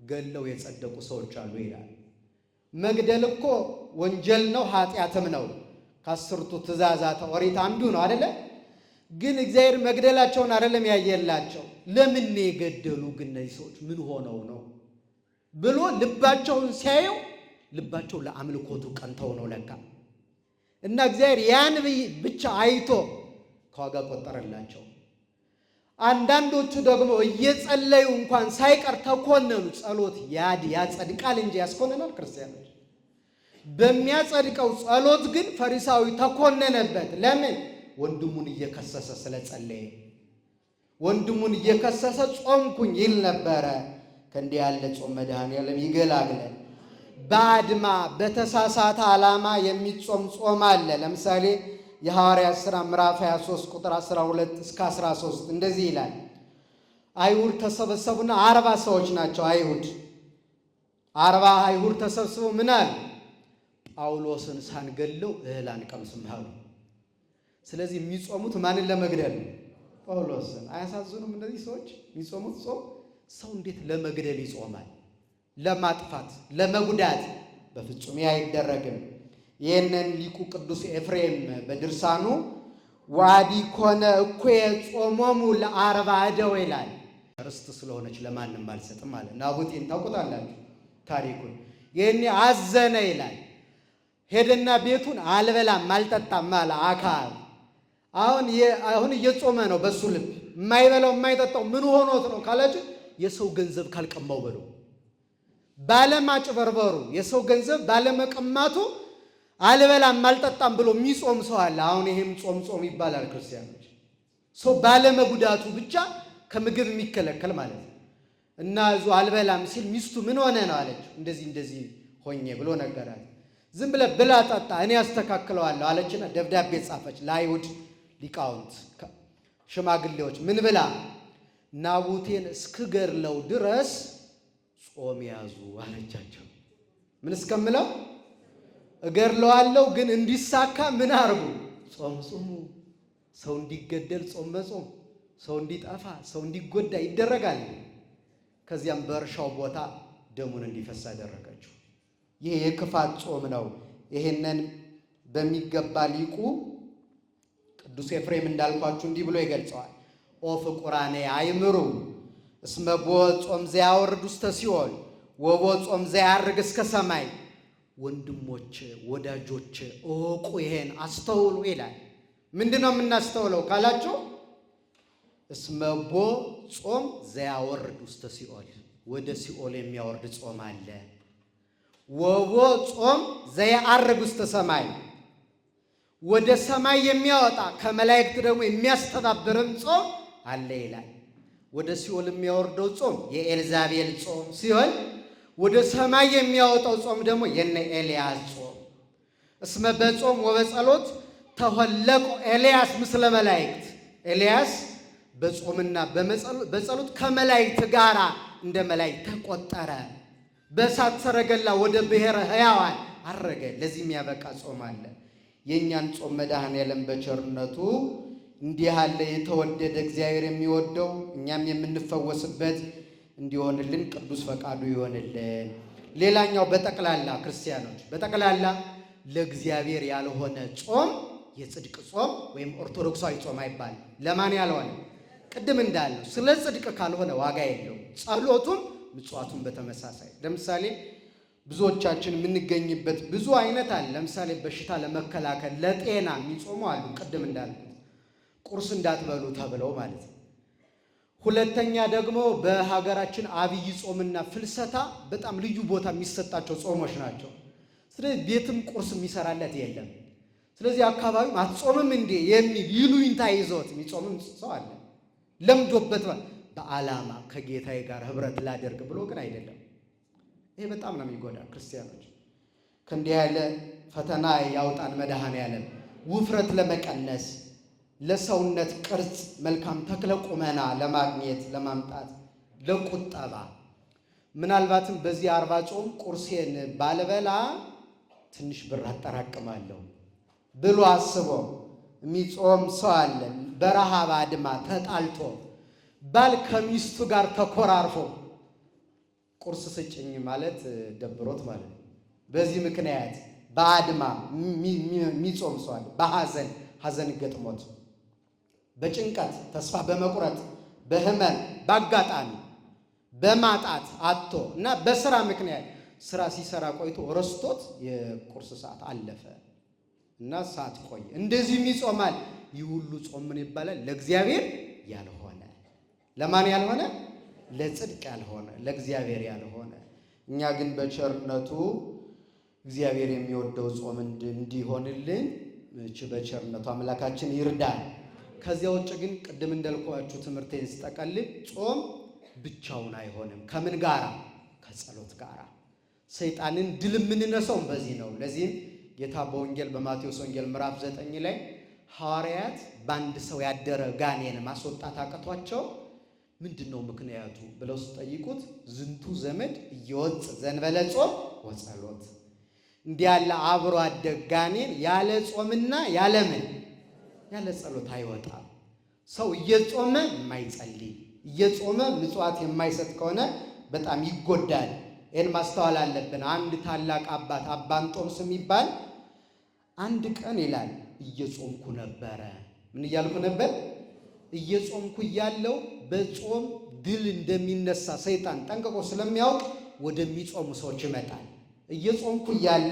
A: ገለው የጸደቁ ሰዎች አሉ ይላል። መግደል እኮ ወንጀል ነው፣ ኃጢአትም ነው። ከ10ቱ ትእዛዛተ ኦሪት አንዱ ነው አይደለ? ግን እግዚአብሔር መግደላቸውን አይደለም ያየላቸው። ለምን ነው የገደሉ ግን እነዚህ ሰዎች ምን ሆነው ነው ብሎ ልባቸውን ሲያየው ልባቸው ለአምልኮቱ ቀንተው ነው ለካ። እና እግዚአብሔር ያን ብቻ አይቶ ከዋጋ ቆጠረላቸው። አንዳንዶቹ ደግሞ እየጸለዩ እንኳን ሳይቀር ተኮነኑ። ጸሎት ያጸድቃል እንጂ ያስኮንናል? ክርስቲያኖች በሚያጸድቀው ጸሎት ግን ፈሪሳዊ ተኮነነበት። ለምን? ወንድሙን እየከሰሰ ስለጸለየ። ወንድሙን እየከሰሰ ጾምኩኝ ይል ነበረ። ከእንዲህ ያለ ጾም መድኃኔዓለም ይገላግለን። በአድማ በተሳሳተ ዓላማ የሚጾም ጾም አለ። ለምሳሌ የሐዋርያት ሥራ ምዕራፍ 23 ቁጥር 12 እስከ 13 እንደዚህ ይላል። አይሁድ ተሰበሰቡና 40 ሰዎች ናቸው። 40 አይሁድ ተሰብስበው ምን አሉ? ጳውሎስን ሳንገለው እህል አንቀምስም አሉ። ስለዚህ የሚጾሙት ማንን ለመግደል ነው? ጳውሎስን። አያሳዝኑም? እነዚህ ሰዎች የሚጾሙት ጾም ሰው እንዴት ለመግደል ይጾማል? ለማጥፋት፣ ለመጉዳት በፍጹም አይደረግም። ይህንን ሊቁ ቅዱስ ኤፍሬም በድርሳኑ ዋዲ ኮነ እኩየ ጾሞሙ ለ40 እደው ይላል። ርስት ስለሆነች ለማንም አልሰጥም አለ። ናቡቴን ታውቁታላችሁ ታሪኩን። ይህኔ አዘነ ይላል። ሄደና ቤቱን አልበላም አልጠጣም አለ አክዓብ። አሁን እየጾመ ነው። በሱ ልብ የማይበላው የማይጠጣው ምን ሆኖት ነው ካላችሁ የሰው ገንዘብ ካልቀማው በለው ባለማጭበርበሩ የሰው ገንዘብ ባለመቀማቱ አልበላም አልጠጣም ብሎ የሚጾም ሰው አለ። አሁን ይሄም ጾም ይባላል ክርስቲያኖች። ሰው ባለመጉዳቱ ብቻ ከምግብ የሚከለከል ማለት ነው። እና እዙ አልበላም ሲል ሚስቱ ምን ሆነ ነው አለች። እንደዚህ ሆኜ ብሎ ነገራት። ዝም ብለህ ብላ ጠጣ እኔ አስተካክለዋለሁ አለችና ደብዳቤ ጻፈች ለአይሁድ ሊቃውንት ሽማግሌዎች። ምን ብላ? ናቡቴን እስክገድለው ድረስ ጾም ያዙ አለቻቸው። ምን እስከምለው እገድለዋለሁ፣ ግን እንዲሳካ ምን አርጉ? ጾም ጾሙ። ሰው እንዲገደል ጾም መጾም፣ ሰው እንዲጠፋ፣ ሰው እንዲጎዳ ይደረጋል። ከዚያም በእርሻው ቦታ ደሙን እንዲፈሳ አደረገችው። ይሄ የክፋት ጾም ነው። ይሄንን በሚገባ ሊቁ ቅዱስ ኤፍሬም እንዳልኳችሁ እንዲህ ብሎ ይገልጸዋል። ኦ ፍቁራኔ አይምሩ እስመ ቦ ጾም ዘያወርድ ውስተ ሲኦል ወቦ ጾም ዘያርግ እስከ ሰማይ። ወንድሞች ወዳጆች እወቁ፣ ይሄን አስተውሉ ይላል። ምንድነው የምናስተውለው ካላችሁ እስመ ቦ ጾም ዘያወርድ ውስተ ሲኦል፣ ወደ ሲኦል የሚያወርድ ጾም አለ። ወቦ ጾም ዘያርግ ውስተ ሰማይ፣ ወደ ሰማይ የሚያወጣ ከመላእክት ደግሞ የሚያስተባብርም ጾም አለ ይላል። ወደ ሲኦል የሚያወርደው ጾም የኤልዛቤል ጾም ሲሆን ወደ ሰማይ የሚያወጣው ጾም ደግሞ የነ ኤልያስ ጾም። እስመ በጾም ወበጸሎት ተወለቆ ኤልያስ ምስለ መላእክት፣ ኤልያስ በጾምና በጸሎት ከመላእክት ጋር እንደ መላእክት ተቆጠረ። በእሳት ሰረገላ ወደ ብሔረ ሕያዋን አረገ። ለዚህ የሚያበቃ ጾም አለ። የእኛን ጾም መድኃኔዓለም በቸርነቱ እንዲህ ያለ የተወደደ እግዚአብሔር የሚወደው እኛም የምንፈወስበት እንዲሆንልን ቅዱስ ፈቃዱ ይሆንልን። ሌላኛው በጠቅላላ ክርስቲያኖች በጠቅላላ ለእግዚአብሔር ያልሆነ ጾም የጽድቅ ጾም ወይም ኦርቶዶክሳዊ ጾም አይባልም። ለማን ያልሆነ? ቅድም እንዳለው ስለ ጽድቅ ካልሆነ ዋጋ የለውም። ጸሎቱም ምጽዋቱም በተመሳሳይ። ለምሳሌ ብዙዎቻችን የምንገኝበት ብዙ አይነት አለ። ለምሳሌ በሽታ ለመከላከል ለጤና የሚጾሙ አሉ። ቅድም እንዳልኩት ቁርስ እንዳትበሉ ተብለው ማለት ነው። ሁለተኛ ደግሞ በሀገራችን አብይ ጾምና ፍልሰታ በጣም ልዩ ቦታ የሚሰጣቸው ጾሞች ናቸው። ስለዚህ ቤትም ቁርስ የሚሰራለት የለም። ስለዚህ አካባቢው አትጾምም እንዴ የሚል ይሉኝታ ይዞት የሚጾምም ሰው አለ። ለምዶበት በዓላማ ከጌታዬ ጋር ህብረት ላደርግ ብሎ ግን አይደለም። ይሄ በጣም ነው የሚጎዳ። ክርስቲያኖች ከእንዲህ ያለ ፈተና ያውጣን መድኃኔዓለም። ውፍረት ለመቀነስ ለሰውነት ቅርጽ መልካም ተክለ ቁመና ለማግኘት ለማምጣት ለቁጠባ ምናልባትም በዚህ 40 ጾም ቁርሴን ባልበላ ትንሽ ብር አጠራቅማለሁ ብሎ አስቦ የሚጾም ሰው አለ። በረሃብ አድማ ተጣልቶ ባል ከሚስቱ ጋር ተኮራርፎ ቁርስ ስጭኝ ማለት ደብሮት ማለት ነው። በዚህ ምክንያት በአድማ የሚጾም ሰው አለ። ሐዘን ገጥሞት በጭንቀት ተስፋ በመቁረጥ በህመም በአጋጣሚ በማጣት አጥቶ እና በስራ ምክንያት ስራ ሲሰራ ቆይቶ ረስቶት የቁርስ ሰዓት አለፈ እና ሰዓት ቆየ። እንደዚህም ይጾማል። ይህ ሁሉ ጾም ምን ይባላል? ለእግዚአብሔር ያልሆነ። ለማን ያልሆነ? ለጽድቅ ያልሆነ፣ ለእግዚአብሔር ያልሆነ። እኛ ግን በቸርነቱ እግዚአብሔር የሚወደው ጾም እንዲሆንልን በቸርነቱ አምላካችን ይርዳል። ከዚያ ውጭ ግን ቅድም እንዳልኳችሁ ትምህርቴን ስጠቀልል ጾም ብቻውን አይሆንም። ከምን ጋራ? ከጸሎት ጋራ። ሰይጣንን ድል የምንነሳው በዚህ ነው። ለዚህም ጌታ በወንጌል በማቴዎስ ወንጌል ምዕራፍ 9 ላይ ሐዋርያት በአንድ ሰው ያደረ ጋኔን ማስወጣት አቅቷቸው ምንድነው ምክንያቱ ብለው ሲጠይቁት ዝንቱ ዘመድ እየወጽ ዘንበለ ጾም ወጸሎት። እንዲህ ያለ አብሮ አደግ ጋኔን ያለ ጾምና ያለ ጸሎት አይወጣም። ሰው እየጾመ የማይጸልይ እየጾመ ምጽዋት የማይሰጥ ከሆነ በጣም ይጎዳል። ይህን ማስተዋል አለብን። አንድ ታላቅ አባት አባ እንጦንስ የሚባል አንድ ቀን ይላል እየጾምኩ ነበረ። ምን እያልኩ ነበር? እየጾምኩ እያለው በጾም ድል እንደሚነሳ ሰይጣን ጠንቅቆ ስለሚያውቅ ወደሚጾሙ ሰዎች ይመጣል። እየጾምኩ እያለ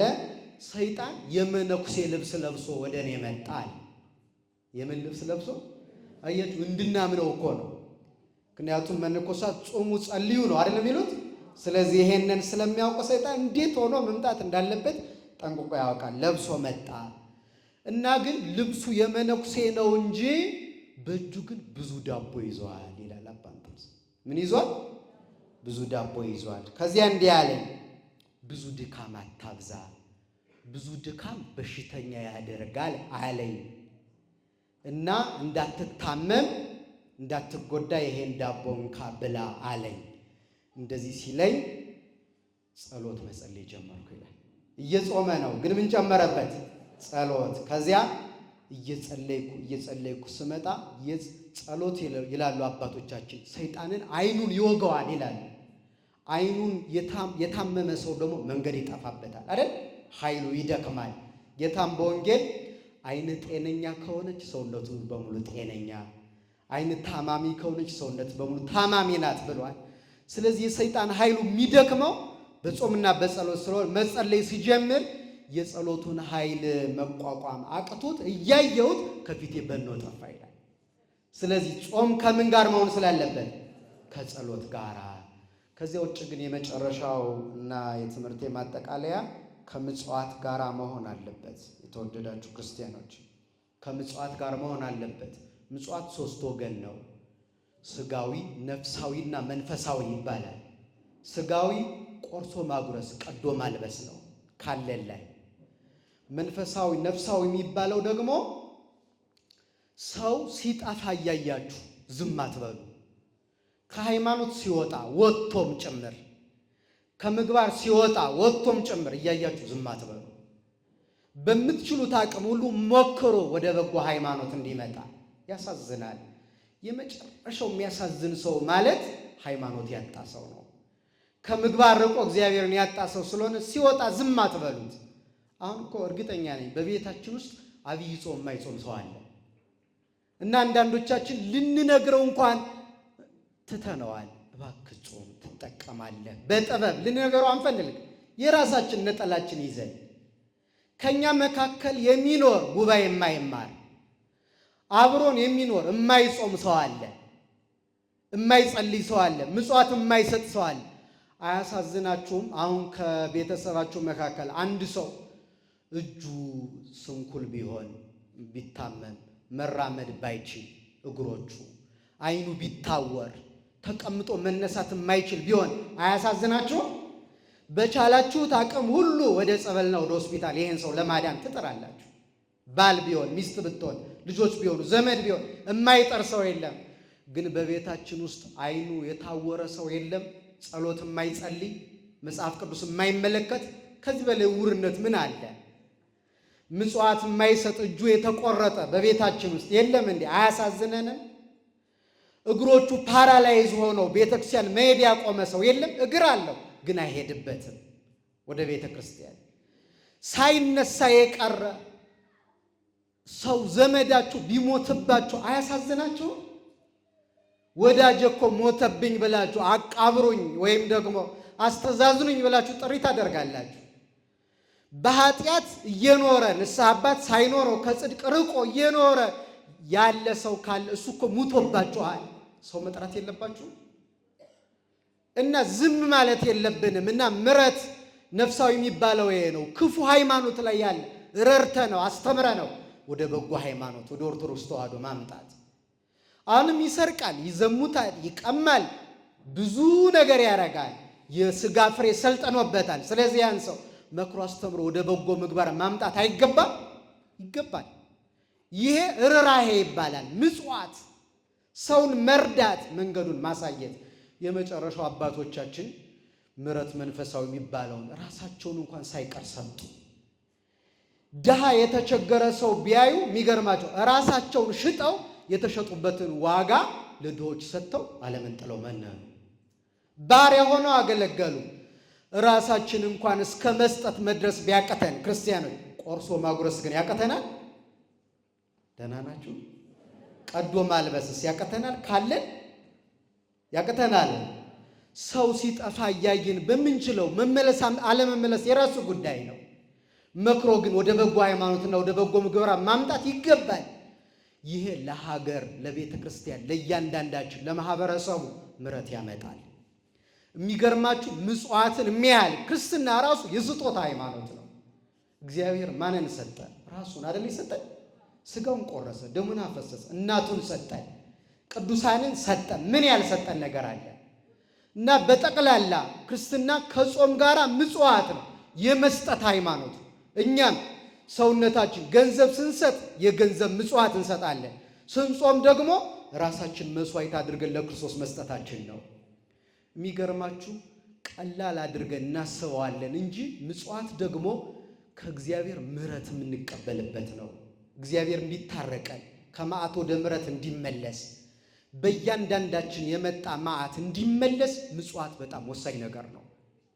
A: ሰይጣን የመነኩሴ ልብስ ለብሶ ወደ እኔ መጣ። የምን ልብስ ለብሶ? አያችሁ፣ እንድናምነው እኮ ነው። ምክንያቱም መነኮሳት ጾሙ ጸልዩ ነው አይደል የሚሉት። ስለዚህ ይሄንን ስለሚያውቅ ሰይጣን እንዴት ሆኖ መምጣት እንዳለበት ጠንቅቆ ያውቃል። ለብሶ መጣ እና ግን ልብሱ የመነኩሴ ነው እንጂ በእጁ ግን ብዙ ዳቦ ይዟል ይላል አባ እንጦንስ። ምን ይዟል? ብዙ ዳቦ ይዟል። ከዚያ እንዲህ አለኝ፣ ብዙ ድካም አታብዛ፣ ብዙ ድካም በሽተኛ ያደርጋል አለኝ እና እንዳትታመም እንዳትጎዳ ይሄን ዳቦ እንካ ብላ አለኝ። እንደዚህ ሲለኝ ጸሎት መጸለይ ጀመርኩ ይላል። እየጾመ ነው ግን ምን ጨመረበት? ጸሎት። ከዚያ እየጸለይኩ ስመጣ ጸሎት ይላሉ አባቶቻችን ሰይጣንን አይኑን ይወገዋል ይላሉ። አይኑን የታመመ ሰው ደግሞ መንገድ ይጠፋበታል አይደል? ኃይሉ ይደክማል። ጌታም በወንጌል አይን ጤነኛ ከሆነች ሰውነቱ በሙሉ ጤነኛ፣ አይን ታማሚ ከሆነች ሰውነት በሙሉ ታማሚ ናት ብሏል። ስለዚህ የሰይጣን ኃይሉ የሚደክመው በጾምና በጸሎት ስለሆነ መጸለይ ሲጀምር የጸሎቱን ኃይል መቋቋም አቅቶት እያየሁት ከፊቴ በኖ ጠፋ ይላል። ስለዚህ ጾም ከምን ጋር መሆን ስላለበት? ከጸሎት ጋር። ከዚያ ውጭ ግን የመጨረሻው እና የትምህርቴ ማጠቃለያ ከምጽዋት ጋር መሆን አለበት። የተወደዳችሁ ክርስቲያኖች ከምጽዋት ጋር መሆን አለበት። ምጽዋት 3 ወገን ነው። ስጋዊ፣ ነፍሳዊና መንፈሳዊ ይባላል። ስጋዊ ቆርሶ ማጉረስ፣ ቀዶ ማልበስ ነው ካለን ላይ። መንፈሳዊ ነፍሳዊ የሚባለው ደግሞ ሰው ሲጠፋ እያያችሁ ዝም አትበሉ። ከሃይማኖት ሲወጣ ወጥቶም ጭምር፣ ከምግባር ሲወጣ ወጥቶም ጭምር እያያችሁ ዝም አትበሉ። በምትችሉት አቅም ሁሉ ሞክሮ ወደ በጎ ሃይማኖት እንዲመጣ። ያሳዝናል። የመጨረሻው የሚያሳዝን ሰው ማለት ሃይማኖት ያጣ ሰው ነው። ከምግባር ርቆ እግዚአብሔርን ያጣ ሰው ስለሆነ ሲወጣ ዝም አትበሉት። አሁን እኮ እርግጠኛ ነኝ በቤታችን ውስጥ አብይ ጾም የማይጾም ሰው አለ እና አንዳንዶቻችን ልንነግረው እንኳን ትተነዋል። እባክህ ጾም ትጠቀማለህ በጥበብ ልንነግረው አንፈልግ። የራሳችን ነጠላችን ይዘን ከኛ መካከል የሚኖር ጉባኤ የማይማር አብሮን የሚኖር የማይጾም ሰው አለ፣ የማይጸልይ ሰው አለ፣ ምጽዋት የማይሰጥ ሰው አለ። አያሳዝናችሁም? አሁን ከቤተሰባችሁ መካከል አንድ ሰው እጁ ስንኩል ቢሆን ቢታመም መራመድ ባይችል እግሮቹ አይኑ ቢታወር ተቀምጦ መነሳት የማይችል ቢሆን አያሳዝናችሁም? በቻላችሁት አቅም ሁሉ ወደ ጸበልና ወደ ሆስፒታል ይሄን ሰው ለማዳን ትጥራላችሁ። ባል ቢሆን ሚስት ብትሆን ልጆች ቢሆኑ ዘመድ ቢሆን የማይጠር ሰው የለም። ግን በቤታችን ውስጥ አይኑ የታወረ ሰው የለም፣ ጸሎት የማይጸልይ መጽሐፍ ቅዱስ የማይመለከት። ከዚህ በላይ ውርነት ምን አለ? ምጽዋት የማይሰጥ እጁ የተቆረጠ በቤታችን ውስጥ የለም እንዴ? አያሳዝነንም? እግሮቹ ፓራላይዝ ሆነው ቤተክርስቲያን መሄድ ያቆመ ሰው የለም? እግር አለው ግን አይሄድበትም ወደ ቤተ ክርስቲያን። ሳይነሳ የቀረ ሰው ዘመዳችሁ ቢሞትባችሁ አያሳዝናችሁ? ወዳጄ እኮ ሞተብኝ ብላችሁ አቃብሩኝ ወይም ደግሞ አስተዛዝኑኝ ብላችሁ ጥሪ ታደርጋላችሁ። በኃጢአት እየኖረ ንስሐ አባት ሳይኖረው ከጽድቅ ርቆ እየኖረ ያለ ሰው ካለ እሱ እኮ ሙቶባችኋል። ሰው መጥራት የለባችሁ እና ዝም ማለት የለብንም። እና ምሕረት ነፍሳዊ የሚባለው ይሄ ነው። ክፉ ሃይማኖት ላይ ያለ ረርተ ነው አስተምረ ነው ወደ በጎ ሃይማኖት ወደ ኦርቶዶክስ ተዋህዶ ማምጣት። አሁንም ይሰርቃል፣ ይዘሙታል፣ ይቀማል፣ ብዙ ነገር ያደርጋል። የሥጋ ፍሬ ሰልጠኖበታል። ስለዚህ ያን ሰው መክሮ አስተምሮ ወደ በጎ ምግባር ማምጣት አይገባም? ይገባል። ይሄ ርኅራኄ ይባላል። ምጽዋት፣ ሰውን መርዳት፣ መንገዱን ማሳየት። የመጨረሻው አባቶቻችን ምሕረት መንፈሳዊ የሚባለውን ራሳቸውን እንኳን ሳይቀር ሰጡ። ድሃ የተቸገረ ሰው ቢያዩ የሚገርማቸው ራሳቸውን ሽጠው የተሸጡበትን ዋጋ ለድሆች ሰጥተው ዓለምን ጥለው መነኑ። ባሪያ ሆነው አገለገሉ። ራሳችን እንኳን እስከ መስጠት መድረስ ቢያቀተን ክርስቲያኖች፣ ቆርሶ ማጉረስ ግን ያቀተናል? ደህና ናችሁ? ቀዶ ማልበስስ ያቀተናል? ካለን ያቀተናል። ሰው ሲጠፋ እያየን በምንችለው መመለስ አለመመለስ የራሱ ጉዳይ ነው። መክሮ ግን ወደ በጎ ሃይማኖትና ወደ በጎ ምግባር ማምጣት ይገባል። ይሄ ለሀገር፣ ለቤተ ክርስቲያን፣ ለእያንዳንዳችን፣ ለማህበረሰቡ ምሕረት ያመጣል። የሚገርማችሁ ምጽዋትን የሚያህል ክርስትና ራሱ የስጦታ ሃይማኖት ነው። እግዚአብሔር ማንን ሰጠ? ራሱን አይደል የሰጠን? ስጋውን ቆረሰ፣ ደሙን አፈሰሰ፣ እናቱን ሰጠን፣ ቅዱሳንን ሰጠን። ምን ያልሰጠን ነገር አለ? እና በጠቅላላ ክርስትና ከጾም ጋር ምጽዋት ነው፣ የመስጠት ሃይማኖት። እኛም ሰውነታችን ገንዘብ ስንሰጥ የገንዘብ ምጽዋት እንሰጣለን። ስንጾም ደግሞ ራሳችን መስዋዕት አድርገን ለክርስቶስ መስጠታችን ነው። የሚገርማችሁ ቀላል አድርገን እናስበዋለን እንጂ ምጽዋት ደግሞ ከእግዚአብሔር ምሕረት የምንቀበልበት ነው። እግዚአብሔር እንዲታረቀን ከመዓት ወደ ምሕረት እንዲመለስ በእያንዳንዳችን የመጣ መዓት እንዲመለስ ምጽዋት በጣም ወሳኝ ነገር ነው።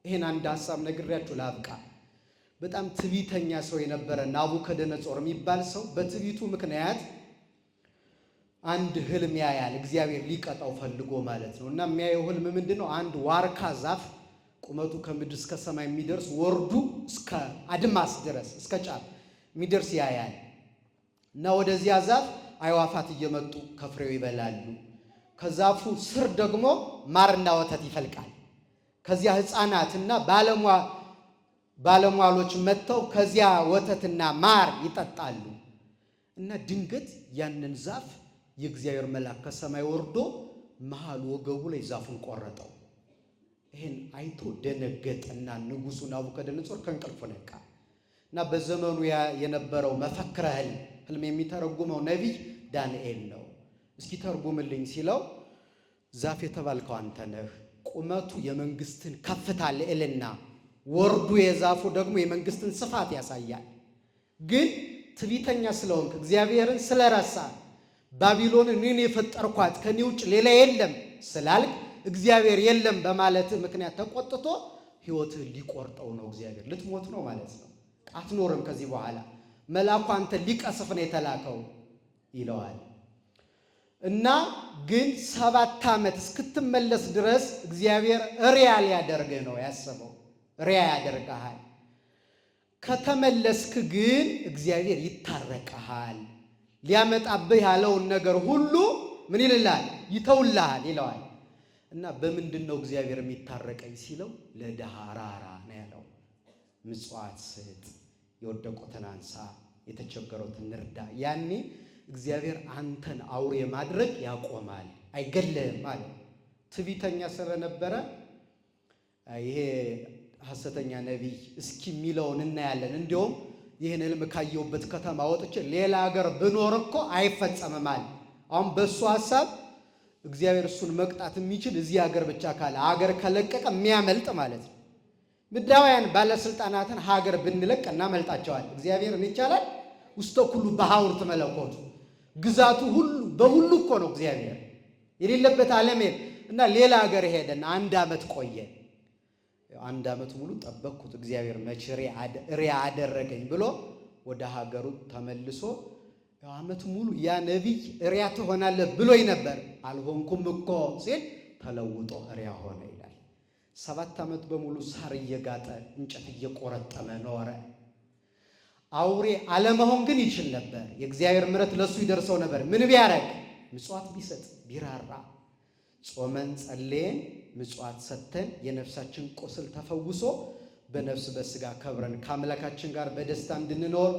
A: ይሄን አንድ ሐሳብ ነግሬያችሁ ላብቃ። በጣም ትዕቢተኛ ሰው የነበረ ናቡከደነጾር የሚባል ሰው በትዕቢቱ ምክንያት አንድ ህልም ያያል። እግዚአብሔር ሊቀጣው ፈልጎ ማለት ነው። እና የሚያየው ህልም ምንድነው? አንድ ዋርካ ዛፍ ቁመቱ ከምድር እስከ ሰማይ የሚደርስ ወርዱ እስከ አድማስ ድረስ እስከ ጫፍ የሚደርስ ያያል። እና ወደዚያ ዛፍ አዕዋፋት እየመጡ ከፍሬው ይበላሉ። ከዛፉ ስር ደግሞ ማርና ወተት ይፈልቃል። ከዚያ ሕፃናትና ባለሟሎች መጥተው ከዚያ ወተትና ማር ይጠጣሉ። እና ድንገት ያንን ዛፍ የእግዚአብሔር መልአክ ከሰማይ ወርዶ መሃል ወገቡ ላይ ዛፉን ቆረጠው። ይሄን አይቶ ደነገጠና ንጉሡ ናቡከደነጾር ከእንቅልፉ ነቃ። እና በዘመኑ የነበረው መፈክረ ህልም የሚተረጉመው ነቢይ ዳንኤል ነው። እስኪ ተርጉምልኝ ሲለው ዛፍ የተባልከው አንተ ነህ፣ ቁመቱ የመንግስትን ከፍታ ልዕልና፣ ወርዱ የዛፉ ደግሞ የመንግስትን ስፋት ያሳያል። ግን ትዕቢተኛ ስለሆንክ እግዚአብሔርን ስለረሳ ባቢሎንን እኔ የፈጠርኳት ከኔ ውጭ ሌላ የለም ስላልክ እግዚአብሔር የለም በማለት ምክንያት ተቆጥቶ ሕይወትህን ሊቆርጠው ነው። እግዚአብሔር ልትሞት ነው ማለት ነው፣ አትኖርም ከዚህ በኋላ መልአኩ አንተ ሊቀስፍ ነው የተላከው ይለዋል። እና ግን 7 ዓመት እስክትመለስ ድረስ እግዚአብሔር ሪያ ሊያደርግህ ነው ያሰበው። ሪያ ያደርግሃል። ከተመለስክ ግን እግዚአብሔር ይታረቅሃል፣ ሊያመጣብህ ያለውን ነገር ሁሉ ምን ይልልሃል? ይተውልሃል ይለዋል። እና በምንድን ነው እግዚአብሔር የሚታረቀኝ ሲለው ለድሃ ራራ ነው ያለው። ምጽዋት ስጥ፣ የወደቁትን አንሳ፣ የተቸገሩትን እርዳ። ያኔ እግዚአብሔር አንተን አውሬ ማድረግ ያቆማል፣ አይገለህም ማለት። ትዕቢተኛ ስለነበረ ይሄ ሐሰተኛ ነቢይ እስኪ የሚለውን እናያለን። እንዲያውም ይህን ህልም ካየሁበት ከተማ ወጥቼ ሌላ ሀገር ብኖር እኮ አይፈጸምም አለ። አሁን በእሱ ሐሳብ እግዚአብሔር እሱን መቅጣት የሚችል እዚህ ሀገር ብቻ ካለ ሀገር ከለቀቀ የሚያመልጥ ማለት ነው። ምድራውያን ባለስልጣናትን ሀገር ብንለቅ እናመልጣቸዋል። እግዚአብሔርን ይቻላል? ውስተ ኩሉ በሐውርት መለኮቱ ግዛቱ ሁሉ በሁሉ እኮ ነው እግዚአብሔር የሌለበት ዓለም እና ሌላ ሀገር ሄደን 1 ዓመት ቆየ። 1 ዓመት ሙሉ ጠበቅኩት እግዚአብሔር መቼ ሪያ አደረገኝ ብሎ ወደ ሀገሩ ተመልሶ ዓመት ሙሉ ያ ነቢይ ሪያ ትሆናለህ ብሎኝ ነበር አልሆንኩም እኮ ሲል ተለውጦ ሪያ ሆነ ይላል። 7 ዓመት በሙሉ ሳር እየጋጠ እንጨት እየቆረጠመ ኖረ። አውሬ አለመሆን ግን ይችል ነበር። የእግዚአብሔር ምሕረት ለሱ ይደርሰው ነበር። ምን ቢያረግ? ምጽዋት ቢሰጥ ቢራራ። ጾመን ጸልየን ምጽዋት ሰጥተን የነፍሳችን ቁስል ተፈውሶ በነፍስ በስጋ ከብረን ከአምላካችን ጋር በደስታ እንድንኖር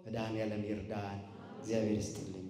A: መድኃኔዓለም ይርዳን። እግዚአብሔር ይስጥልኝ።